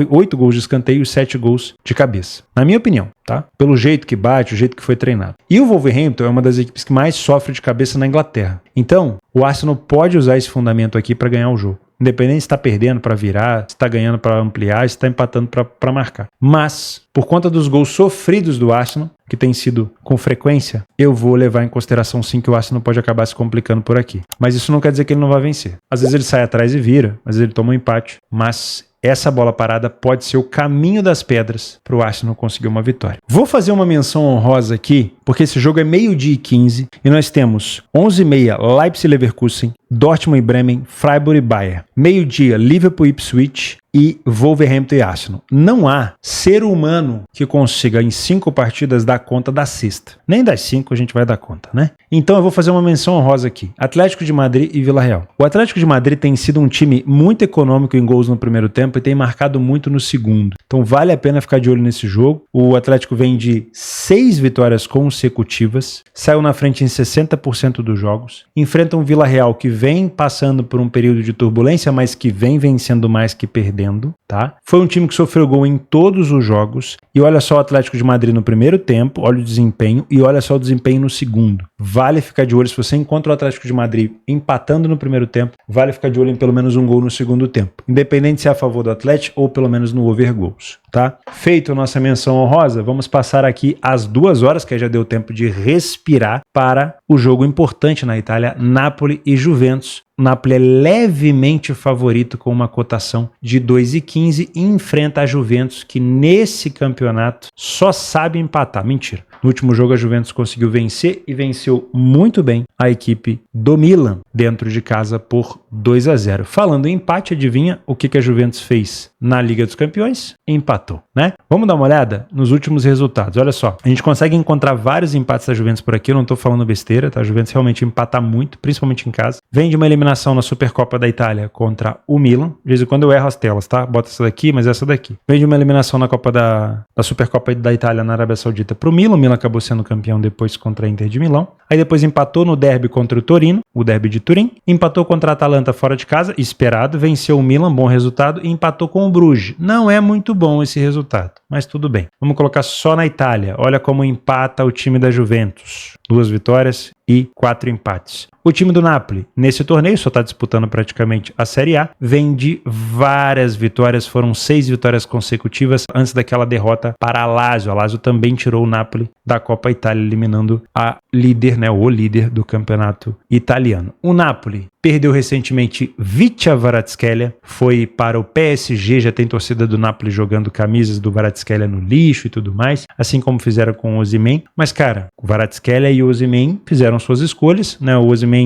A: 8 gols de escanteio e 7 gols de cabeça. Na minha opinião, tá? Pelo jeito que bate, o jeito que foi treinado. E o Wolverhampton é uma das equipes que mais sofre de cabeça na Inglaterra. Então, o Arsenal pode usar esse fundamento aqui para ganhar o jogo. Independente se está perdendo para virar, se está ganhando para ampliar, se está empatando para marcar. Mas, por conta dos gols sofridos do Arsenal, que tem sido com frequência, eu vou levar em consideração sim que o Arsenal pode acabar se complicando por aqui. Mas isso não quer dizer que ele não vai vencer. Às vezes ele sai atrás e vira, às vezes ele toma um empate, mas essa bola parada pode ser o caminho das pedras para o Arsenal conseguir uma vitória. Vou fazer uma menção honrosa aqui, porque esse jogo é 12h15 e nós temos 11h30 Leipzig-Leverkusen, Dortmund e Bremen, Freiburg e Bayern. Meio-dia Liverpool e Ipswich e Wolverhampton e Arsenal. Não há ser humano que consiga em 5 partidas dar conta da sexta. Nem das 5 a gente vai dar conta, né? Então eu vou fazer uma menção honrosa aqui. Atlético de Madrid e Vila Real. O Atlético de Madrid tem sido um time muito econômico em gols no primeiro tempo e tem marcado muito no segundo. Então vale a pena ficar de olho nesse jogo. O Atlético vem de 6 vitórias consecutivas, saiu na frente em 60% dos jogos, enfrenta um Vila Real que vem passando por um período de turbulência, mas que vem vencendo mais que perdendo, tá? Foi um time que sofreu gol em todos os jogos e olha só o Atlético de Madrid no primeiro tempo, olha o desempenho e olha só o desempenho no segundo. Vale ficar de olho, se você encontra o Atlético de Madrid empatando no primeiro tempo, vale ficar de olho em pelo menos um gol no segundo tempo, independente se é a favor do Atlético ou pelo menos no over gols, tá? Feito a nossa menção honrosa, vamos passar aqui às 2 horas, que aí já deu tempo de respirar, para o jogo importante na Itália, Napoli e Juventus. O Napoli é levemente favorito com uma cotação de 2,15 e enfrenta a Juventus, que nesse campeonato só sabe empatar. Mentira. No último jogo a Juventus conseguiu vencer e venceu muito bem a equipe do Milan dentro de casa por 2-0. Falando em empate, adivinha o que a Juventus fez na Liga dos Campeões? Empatou, né? Vamos dar uma olhada nos últimos resultados. Olha só, a gente consegue encontrar vários empates da Juventus por aqui, eu não tô falando besteira, tá? A Juventus realmente empata muito, principalmente em casa. Vem de uma eliminação na Supercopa da Itália contra o Milan. De vez em quando eu erro as telas, tá? Bota essa daqui, mas essa daqui. Vem de uma eliminação na Copa da Supercopa da Itália na Arábia Saudita pro Milan. O Milan acabou sendo campeão depois contra a Inter de Milão. Aí depois empatou no derby contra o Torino, o derby de Turim. Empatou contra a Atalanta fora de casa, esperado. Venceu o Milan, bom resultado. E empatou com o Bruges. Não é muito bom esse resultado, mas tudo bem. Vamos colocar só na Itália. Olha como empata o time da Juventus. 2 vitórias e 4 empates. O time do Napoli, nesse torneio, só está disputando praticamente a Série A, vem de várias vitórias, foram 6 vitórias consecutivas antes daquela derrota para a Lazio. A Lazio também tirou o Napoli da Copa Itália, eliminando a líder, né, o líder do campeonato italiano. O Napoli perdeu recentemente Vicha Kvaratskhelia, foi para o PSG, já tem torcida do Napoli jogando camisas do Kvaratskhelia no lixo e tudo mais, assim como fizeram com o Osimhen. Mas, cara, o Kvaratskhelia e o Osimhen fizeram suas escolhas, né? O Osimhen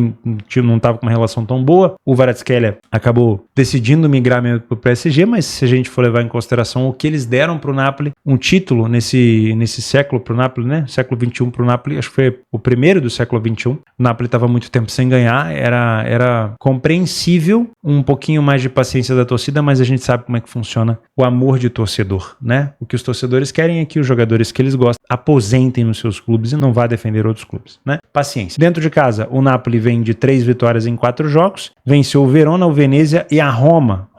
A: não estava com uma relação tão boa, o Kvaratskhelia acabou decidindo migrar mesmo para o PSG, mas se a gente for levar em consideração o que eles deram para o Napoli, um título nesse século para o Napoli, né? Século XXI para o Napoli, acho que foi o primeiro do século XXI. O Napoli estava muito tempo sem ganhar, era compreensível um pouquinho mais de paciência da torcida, mas a gente sabe como é que funciona o amor de torcedor, né? O que os torcedores querem é que os jogadores que eles gostam aposentem nos seus clubes e não vá defender outros clubes, né? Paciência. Dentro de casa, o Napoli vem de 3 vitórias em 4 jogos, venceu o Verona, o Venezia e a Roma,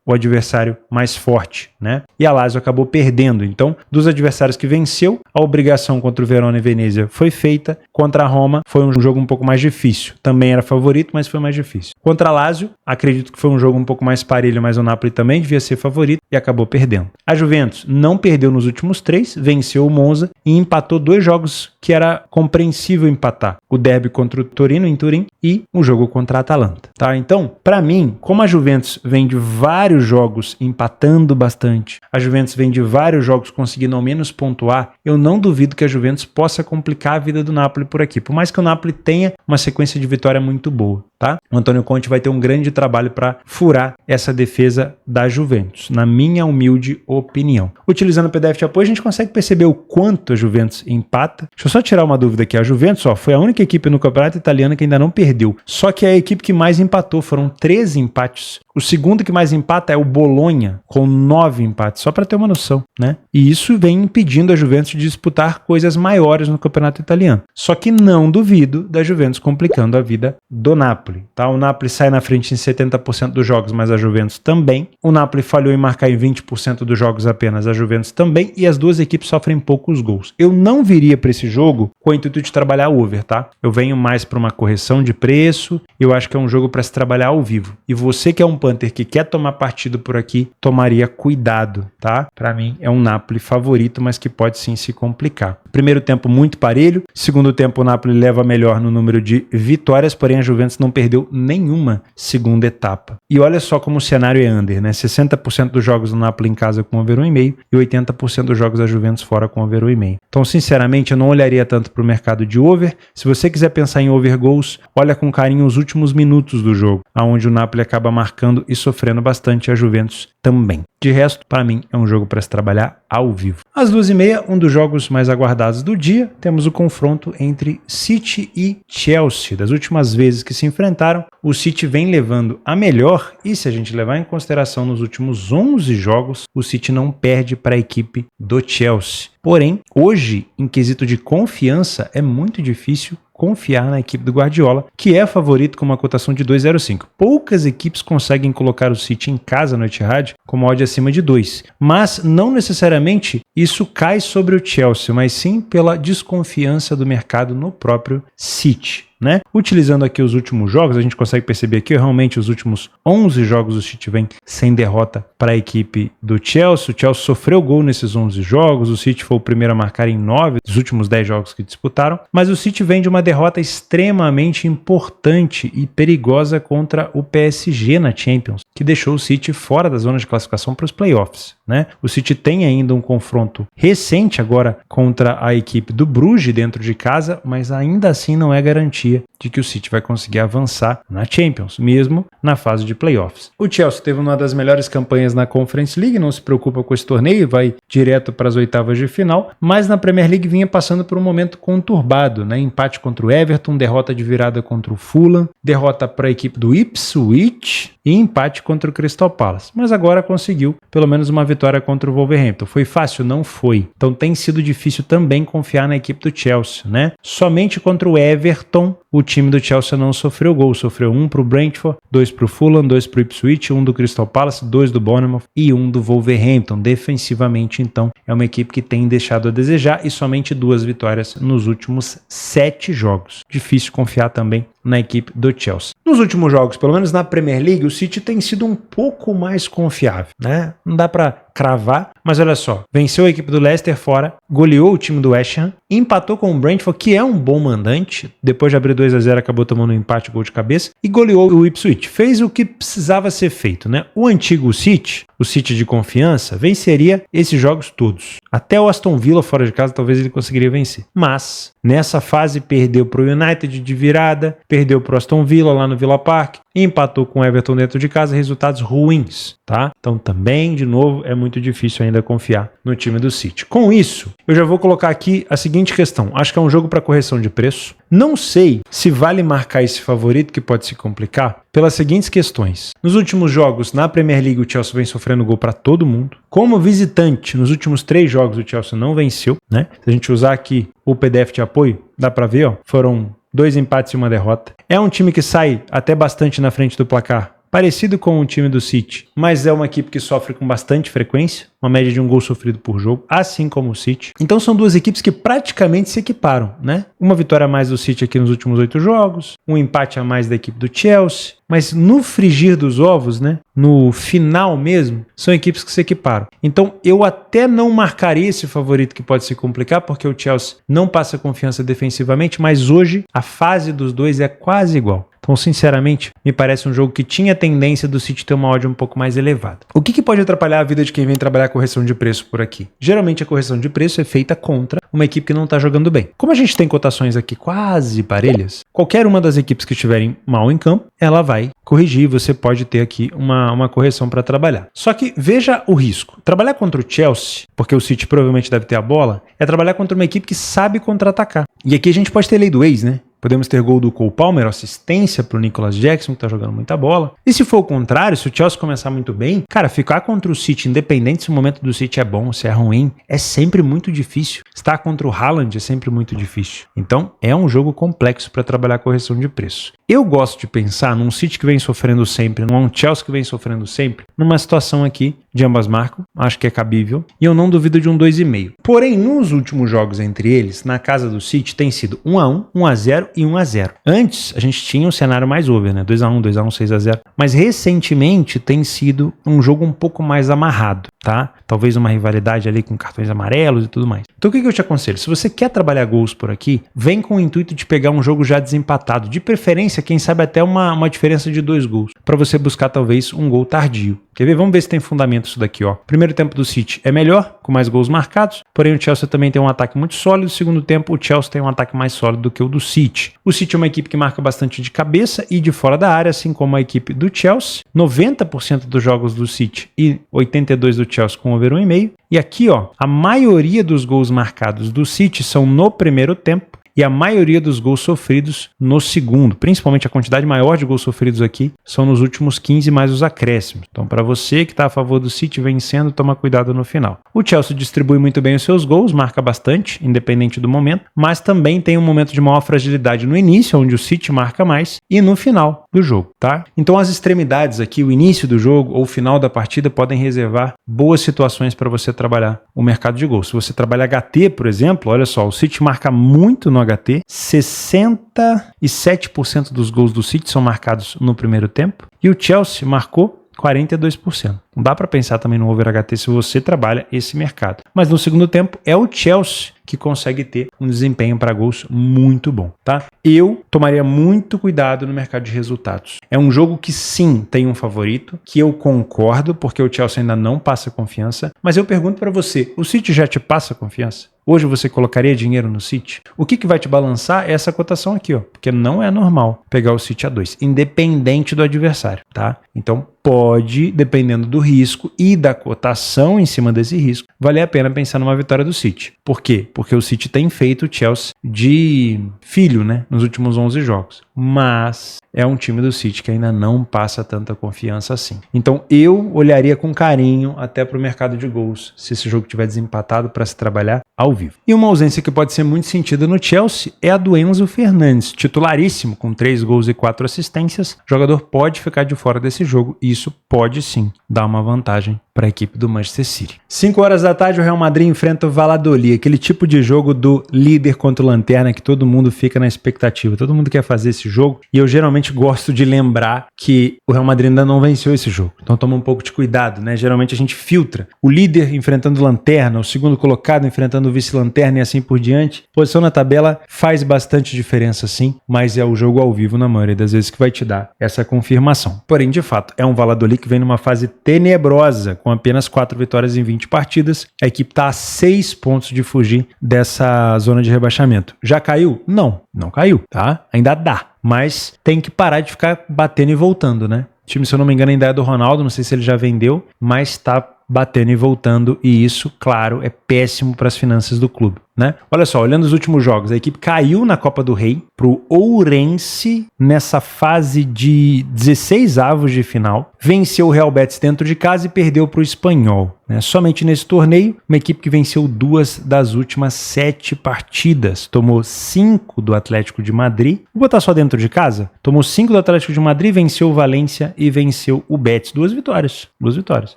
A: o adversário mais forte, né? E a Lazio acabou perdendo. Então, dos adversários que venceu, a obrigação contra o Verona e Venezia foi feita. Contra a Roma, foi um jogo um pouco mais difícil. Também era favorito, mas foi mais difícil. Contra a Lazio, acredito que foi um jogo um pouco mais parelho, mas o Napoli também devia ser favorito e acabou perdendo. A Juventus não perdeu nos últimos 3, venceu o Monza e empatou 2 jogos que era compreensível empatar. O derby contra o Torino em Turim e o jogo contra a Atalanta, tá? Então, para mim, como a Juventus vem de vários jogos empatando bastante, a Juventus vem de vários jogos conseguindo ao menos pontuar, eu não duvido que a Juventus possa complicar a vida do Napoli por aqui, por mais que o Napoli tenha uma sequência de vitória muito boa, tá? O Antônio Conte vai ter um grande trabalho para furar essa defesa da Juventus, na minha humilde opinião. Utilizando o PDF de apoio, a gente consegue perceber o quanto a Juventus empata. Deixa eu só tirar uma dúvida aqui. A Juventus foi a única equipe no campeonato italiano que ainda não perdeu, só que é a equipe que mais empatou, foram 13 empates. O segundo que mais empata é o Bolonha, com 9 empates, só para ter uma noção, né? E isso vem impedindo a Juventus de disputar coisas maiores no campeonato italiano. Só que não duvido da Juventus complicando a vida do Napoli, tá? O Napoli sai na frente em 70% dos jogos, mas a Juventus também. O Napoli falhou em marcar em 20% dos jogos apenas, a Juventus também, e as duas equipes sofrem poucos gols. Eu não viria para esse jogo com o intuito de trabalhar over, tá? Eu venho mais para uma correção de preço, eu acho que é um jogo para se trabalhar ao vivo. E você que é um punter que quer tomar partido por aqui, tomaria cuidado, tá? Para mim é um Napoli favorito, mas que pode sim se complicar. Primeiro tempo muito parelho, segundo tempo o Napoli leva melhor no número de vitórias, porém a Juventus não perdeu nenhuma segunda etapa. E olha só como o cenário é under, né? 60% dos jogos do Napoli em casa com over 1,5 e 80% dos jogos da Juventus fora com over 1,5. Então, sinceramente, eu não olharia tanto para o mercado de over. Se você quiser pensar em over goals, olha com carinho os últimos minutos do jogo, onde o Napoli acaba marcando e sofrendo bastante, a Juventus também. De resto, para mim, é um jogo para se trabalhar ao vivo. Às 2h30, um dos jogos mais aguardados do dia, temos o confronto entre City e Chelsea. Das últimas vezes que se enfrentaram, o City vem levando a melhor e, se a gente levar em consideração nos últimos 11 jogos, o City não perde para a equipe do Chelsea. Porém, hoje, em quesito de confiança, é muito difícil confiar na equipe do Guardiola, que é favorito com uma cotação de 2,05. Poucas equipes conseguem colocar o City em casa no Etihad com uma odd acima de 2, mas não necessariamente isso cai sobre o Chelsea, mas sim pela desconfiança do mercado no próprio City, né? Utilizando aqui os últimos jogos, a gente consegue perceber que realmente os últimos 11 jogos o City vem sem derrota para a equipe do Chelsea. O Chelsea sofreu gol nesses 11 jogos, o City foi o primeiro a marcar em 9 dos últimos 10 jogos que disputaram, mas o City vem de uma derrota extremamente importante e perigosa contra o PSG na Champions, que deixou o City fora da zona de classificação para os playoffs, né? O City tem ainda um confronto recente agora contra a equipe do Bruges dentro de casa, mas ainda assim não é garantia de que o City vai conseguir avançar na Champions, mesmo na fase de playoffs. O Chelsea teve uma das melhores campanhas na Conference League, não se preocupa com esse torneio, vai direto para as oitavas de final, mas na Premier League vinha passando por um momento conturbado, né? Empate contra o Everton, derrota de virada contra o Fulham, derrota para a equipe do Ipswich e empate contra o Crystal Palace. Mas agora conseguiu pelo menos uma vitória contra o Wolverhampton. Foi fácil? Não foi. Então tem sido difícil também confiar na equipe do Chelsea, né? Somente contra o Everton o time do Chelsea não sofreu gol. Sofreu 1 para o Brentford, 2 para o Fulham, 2 para o Ipswich, 1 do Crystal Palace, 2 do Bournemouth e 1 do Wolverhampton. Defensivamente, então, é uma equipe que tem deixado a desejar e somente 2 vitórias nos últimos 7 jogos. Difícil confiar também na equipe do Chelsea. Nos últimos jogos, pelo menos na Premier League, o City tem sido um pouco mais confiável, né? Não dá para cravar, mas olha só, venceu a equipe do Leicester fora, goleou o time do West Ham, empatou com o Brentford, que é um bom mandante, depois de abrir 2-0 acabou tomando um empate, gol de cabeça, e goleou o Ipswich. Fez o que precisava ser feito, né? O antigo City, o City de confiança, venceria esses jogos todos. Até o Aston Villa fora de casa talvez ele conseguiria vencer. Mas nessa fase perdeu para o United de virada, perdeu para o Aston Villa lá no Villa Park, e empatou com o Everton dentro de casa, resultados ruins, tá? Então também, de novo, é muito difícil ainda confiar no time do City. Com isso, eu já vou colocar aqui a seguinte questão. Acho que é um jogo para correção de preço. Não sei se vale marcar esse favorito, que pode se complicar, pelas seguintes questões. Nos últimos jogos, na Premier League, o Chelsea vem sofrendo gol para todo mundo. Como visitante, nos últimos 3 jogos, o Chelsea não venceu, né? Se a gente usar aqui o PDF de apoio, dá para ver, ó, foram 2 empates e 1 derrota. É um time que sai até bastante na frente do placar, parecido com o time do City, mas é uma equipe que sofre com bastante frequência, uma média de 1 gol sofrido por jogo, assim como o City. Então são 2 equipes que praticamente se equiparam, né? Uma vitória a mais do City aqui nos últimos 8 jogos, um empate a mais da equipe do Chelsea, mas no frigir dos ovos, né? No final mesmo, são equipes que se equiparam. Então eu até não marcaria esse favorito, que pode se complicar, porque o Chelsea não passa confiança defensivamente, mas hoje a fase dos dois é quase igual. Então, sinceramente, me parece um jogo que tinha tendência do City ter uma odd um pouco mais elevada. O que pode atrapalhar a vida de quem vem trabalhar correção de preço por aqui? Geralmente a correção de preço é feita contra uma equipe que não está jogando bem. Como a gente tem cotações aqui quase parelhas, qualquer uma das equipes que estiverem mal em campo, ela vai corrigir, você pode ter aqui uma correção para trabalhar. Só que veja o risco. Trabalhar contra o Chelsea, porque o City provavelmente deve ter a bola, é trabalhar contra uma equipe que sabe contra-atacar. E aqui a gente pode ter lei do ex, né? Podemos ter gol do Cole Palmer, assistência para o Nicolas Jackson, que está jogando muita bola. E se for o contrário, se o Chelsea começar muito bem, cara, ficar contra o City, independente se o momento do City é bom, se é ruim, é sempre muito difícil. Estar contra o Haaland é sempre muito difícil. Então, é um jogo complexo para trabalhar correção de preço. Eu gosto de pensar num City que vem sofrendo sempre, num Chelsea que vem sofrendo sempre, numa situação aqui de ambas marcam, acho que é cabível, e eu não duvido de um 2,5. Porém, nos últimos jogos entre eles, na casa do City, tem sido 1-1, 1-0 e 1-0. Antes, a gente tinha um cenário mais over, né? 2-1, 2-1, 6-0. Mas recentemente tem sido um jogo um pouco mais amarrado, tá? Talvez uma rivalidade ali com cartões amarelos e tudo mais. Então o que eu te aconselho? Se você quer trabalhar gols por aqui, vem com o intuito de pegar um jogo já desempatado. De preferência, quem sabe até uma diferença de 2 gols. Para você buscar talvez um gol tardio. Quer ver? Vamos ver se tem fundamento isso daqui, ó. Primeiro tempo do City é melhor, com mais gols marcados. Porém o Chelsea também tem um ataque muito sólido. Segundo tempo, o Chelsea tem um ataque mais sólido do que o do City. O City é uma equipe que marca bastante de cabeça e de fora da área, assim como a equipe do Chelsea. 90% dos jogos do City e 82% do Chelsea com over 1,5. E aqui, ó, a maioria dos gols marcados do City são no primeiro tempo e a maioria dos gols sofridos no segundo. Principalmente a quantidade maior de gols sofridos aqui são nos últimos 15 mais os acréscimos. Então, para você que está a favor do City vencendo, toma cuidado no final. O Chelsea distribui muito bem os seus gols, marca bastante, independente do momento, mas também tem um momento de maior fragilidade no início, onde o City marca mais, e no final do jogo, tá? Então, as extremidades aqui, o início do jogo ou o final da partida, podem reservar boas situações para você trabalhar o mercado de gols. Se você trabalha HT, por exemplo, olha só, o City marca muito no HT, 67% dos gols do City são marcados no primeiro tempo e o Chelsea marcou 42%. Não dá para pensar também no over HT se você trabalha esse mercado. Mas no segundo tempo é o Chelsea que consegue ter um desempenho para gols muito bom, tá? Eu tomaria muito cuidado no mercado de resultados. É um jogo que sim tem um favorito, que eu concordo, porque o Chelsea ainda não passa confiança, mas eu pergunto para você, o City já te passa confiança? Hoje você colocaria dinheiro no City? O que vai te balançar é essa cotação aqui, ó, porque não é normal pegar o City a 2, independente do adversário, tá? Então pode, dependendo do risco e da cotação em cima desse risco, valer a pena pensar numa vitória do City. Por quê? Porque o City tem feito o Chelsea de filho, né, nos últimos 11 jogos. Mas é um time do City que ainda não passa tanta confiança assim. Então eu olharia com carinho até para o mercado de gols, se esse jogo estiver desempatado, para se trabalhar ao vivo. E uma ausência que pode ser muito sentida no Chelsea é a do Enzo Fernandes, titularíssimo, com 3 gols e 4 assistências. O jogador pode ficar de fora desse jogo e isso pode sim dar uma vantagem para a equipe do Manchester City. 5 horas da tarde, o Real Madrid enfrenta o Valladolid, aquele tipo de jogo do líder contra o lanterna que todo mundo fica na expectativa, todo mundo quer fazer esse jogo, e eu geralmente gosto de lembrar que o Real Madrid ainda não venceu esse jogo, então toma um pouco de cuidado, né? Geralmente a gente filtra o líder enfrentando o lanterna, o segundo colocado enfrentando o vice-lanterna e assim por diante. Posição na tabela faz bastante diferença sim, mas é o jogo ao vivo na maioria das vezes que vai te dar essa confirmação. Porém, de fato, é um Valladolid que vem numa fase tenebrosa, com apenas 4 vitórias em 20 partidas. A equipe está a 6 pontos de fugir dessa zona de rebaixamento. Já caiu? Não caiu, tá? Ainda dá mas tem que parar de ficar batendo e voltando, né? O time, se eu não me engano, ainda é do Ronaldo, não sei se ele já vendeu, mas tá batendo e voltando, e isso, claro, é péssimo para as finanças do clube, né? Olha só, olhando os últimos jogos, a equipe caiu na Copa do Rei pro Ourense nessa fase de 16avos de final, venceu o Real Betis dentro de casa e perdeu pro Espanhol, né? Somente nesse torneio, uma equipe que venceu 2 das últimas 7 partidas, tomou 5 do Atlético de Madrid, vou botar só dentro de casa, tomou 5 do Atlético de Madrid, venceu o Valência e venceu o Betis, 2 vitórias.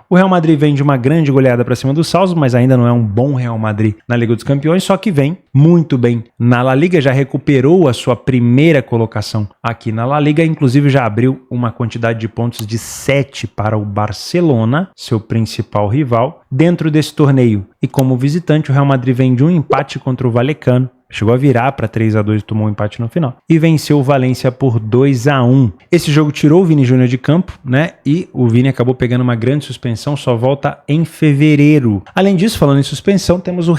A: O Real Madrid vem de uma grande goleada para cima do Salzburg, mas ainda não é um bom Real Madrid na Liga dos Campeões, só que vem muito bem na La Liga, já recuperou a sua primeira colocação aqui na La Liga, inclusive já abriu uma quantidade de pontos de 7 para o Barcelona, seu principal rival, dentro desse torneio. E como visitante, o Real Madrid vem de um empate contra o Vallecano, chegou a virar para 3-2 e tomou um empate no final. E venceu o Valência por 2-1. Esse jogo tirou o Vini Júnior de campo, né? E o Vini acabou pegando uma grande suspensão, só volta em fevereiro. Além disso, falando em suspensão, temos o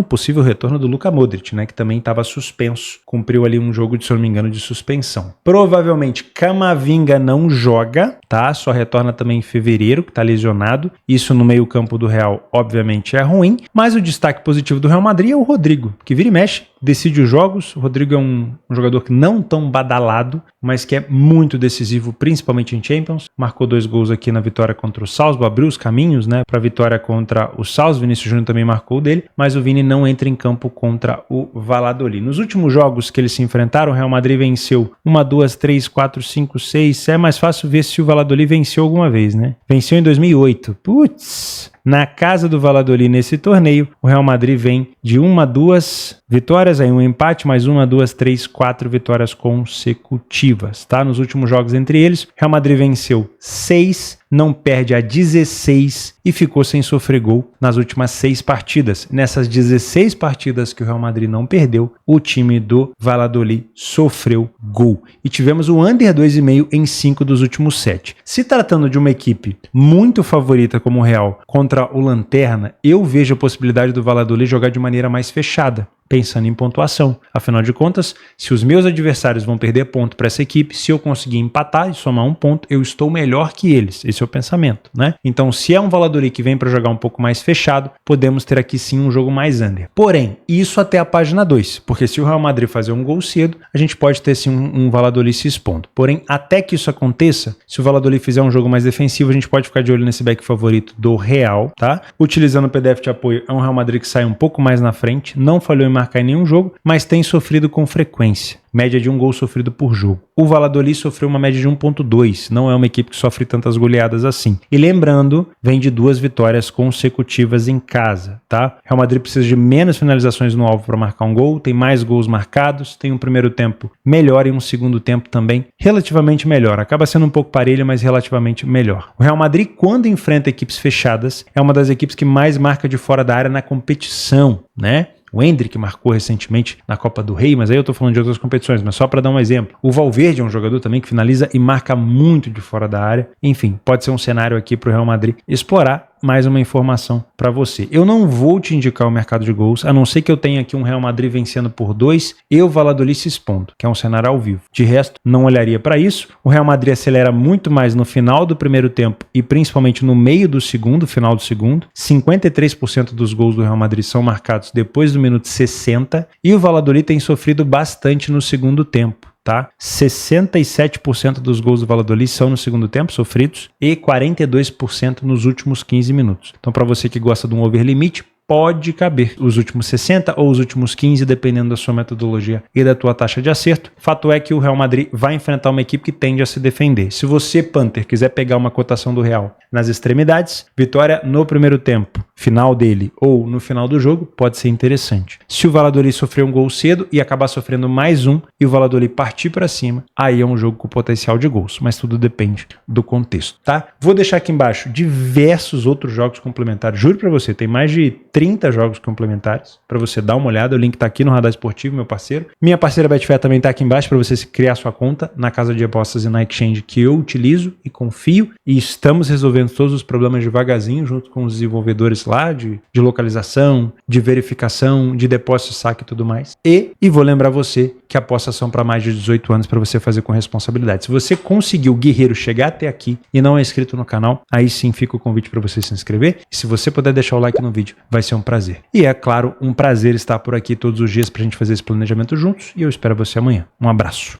A: possível retorno do Luka Modric, né? Que também estava suspenso. Cumpriu ali um jogo, se eu não me engano, de suspensão. Provavelmente Camavinga não joga, tá? Só retorna também em fevereiro, que tá lesionado. Isso no meio-campo do Real, obviamente, é ruim. Mas o destaque positivo do Real Madrid é o Rodrigo, que vira e mexe, decide os jogos. O Rodrigo é um jogador que não tão badalado, mas que é muito decisivo, principalmente em Champions. Marcou 2 gols aqui na vitória contra o Salzburg, abriu os caminhos, né, para a vitória contra o Salzburg. Vinícius Júnior também marcou dele, mas o Vini não entra em campo contra o Valladolid. Nos últimos jogos que eles se enfrentaram, o Real Madrid venceu 1, 2, 3, 4, 5, 6. É mais fácil ver se o Valladolid venceu alguma vez, né? Venceu em 2008. Putz! Na casa do Valladolid nesse torneio, o Real Madrid vem de 1, 2 vitórias, aí um empate, mais 1, 2, 3, 4 vitórias consecutivas, tá? Nos últimos jogos entre eles, o Real Madrid venceu 6, não perde a 16 e ficou sem sofrer gol nas últimas 6 partidas. Nessas 16 partidas que o Real Madrid não perdeu, o time do Valladolid sofreu gol. E tivemos o under 2,5 em 5 dos últimos 7. Se tratando de uma equipe muito favorita como o Real contra o Lanterna, eu vejo a possibilidade do Valladolid jogar de maneira mais fechada, pensando em pontuação. Afinal de contas, se os meus adversários vão perder ponto para essa equipe, se eu conseguir empatar e somar um ponto, eu estou melhor que eles. Esse é o pensamento, né? Então, se é um Valladolid que vem para jogar um pouco mais fechado, podemos ter aqui sim um jogo mais under. Porém, isso até a página 2, porque se o Real Madrid fazer um gol cedo, a gente pode ter sim um Valladolid se expondo. Porém, até que isso aconteça, se o Valladolid fizer um jogo mais defensivo, a gente pode ficar de olho nesse back favorito do Real, tá? Utilizando o PDF de apoio, é um Real Madrid que sai um pouco mais na frente, não falhou em marcar em nenhum jogo, mas tem sofrido com frequência. Média de 1 gol sofrido por jogo. O Valladolid sofreu uma média de 1,2. Não é uma equipe que sofre tantas goleadas assim. E lembrando, vem de 2 vitórias consecutivas em casa, tá? O Real Madrid precisa de menos finalizações no alvo para marcar um gol, tem mais gols marcados, tem um primeiro tempo melhor e um segundo tempo também relativamente melhor. Acaba sendo um pouco parelho, mas relativamente melhor. O Real Madrid, quando enfrenta equipes fechadas, é uma das equipes que mais marca de fora da área na competição, né? O Endrick marcou recentemente na Copa do Rei, mas aí eu tô falando de outras competições, mas só para dar um exemplo. O Valverde é um jogador também que finaliza e marca muito de fora da área. Enfim, pode ser um cenário aqui para o Real Madrid explorar. Mais uma informação para você. Eu não vou te indicar o mercado de gols, a não ser que eu tenha aqui um Real Madrid vencendo por 2 e o Valladolid se expondo, que é um cenário ao vivo. De resto, não olharia para isso. O Real Madrid acelera muito mais no final do primeiro tempo e principalmente no meio do segundo, final do segundo. 53% dos gols do Real Madrid são marcados depois do minuto 60 e o Valladolid tem sofrido bastante no segundo tempo. Tá? 67% dos gols do Valladolid são no segundo tempo sofridos e 42% nos últimos 15 minutos. Então, para você que gosta de um over limite, pode caber os últimos 60 ou os últimos 15, dependendo da sua metodologia e da tua taxa de acerto. Fato é que o Real Madrid vai enfrentar uma equipe que tende a se defender. Se você, Panther, quiser pegar uma cotação do Real nas extremidades, vitória no primeiro tempo, final dele ou no final do jogo, pode ser interessante. Se o Valladolid sofrer um gol cedo e acabar sofrendo mais um e o Valladolid partir para cima, aí é um jogo com potencial de gols, mas tudo depende do contexto, tá? Vou deixar aqui embaixo diversos outros jogos complementares. Juro para você, tem mais de 30 jogos complementares para você dar uma olhada. O link tá aqui no Radar Esportivo, meu parceiro. Minha parceira Betfair também tá aqui embaixo para você criar sua conta na casa de apostas e na exchange que eu utilizo e confio. E estamos resolvendo todos os problemas devagarzinho junto com os desenvolvedores lá de localização, de verificação, de depósito, saque e tudo mais. E vou lembrar você que apostas são para mais de 18 anos para você fazer com responsabilidade. Se você conseguiu, guerreiro, chegar até aqui e não é inscrito no canal, aí sim fica o convite para você se inscrever. E se você puder deixar o like no vídeo, vai ser um prazer. E é claro, um prazer estar por aqui todos os dias para a gente fazer esse planejamento juntos. E eu espero você amanhã. Um abraço.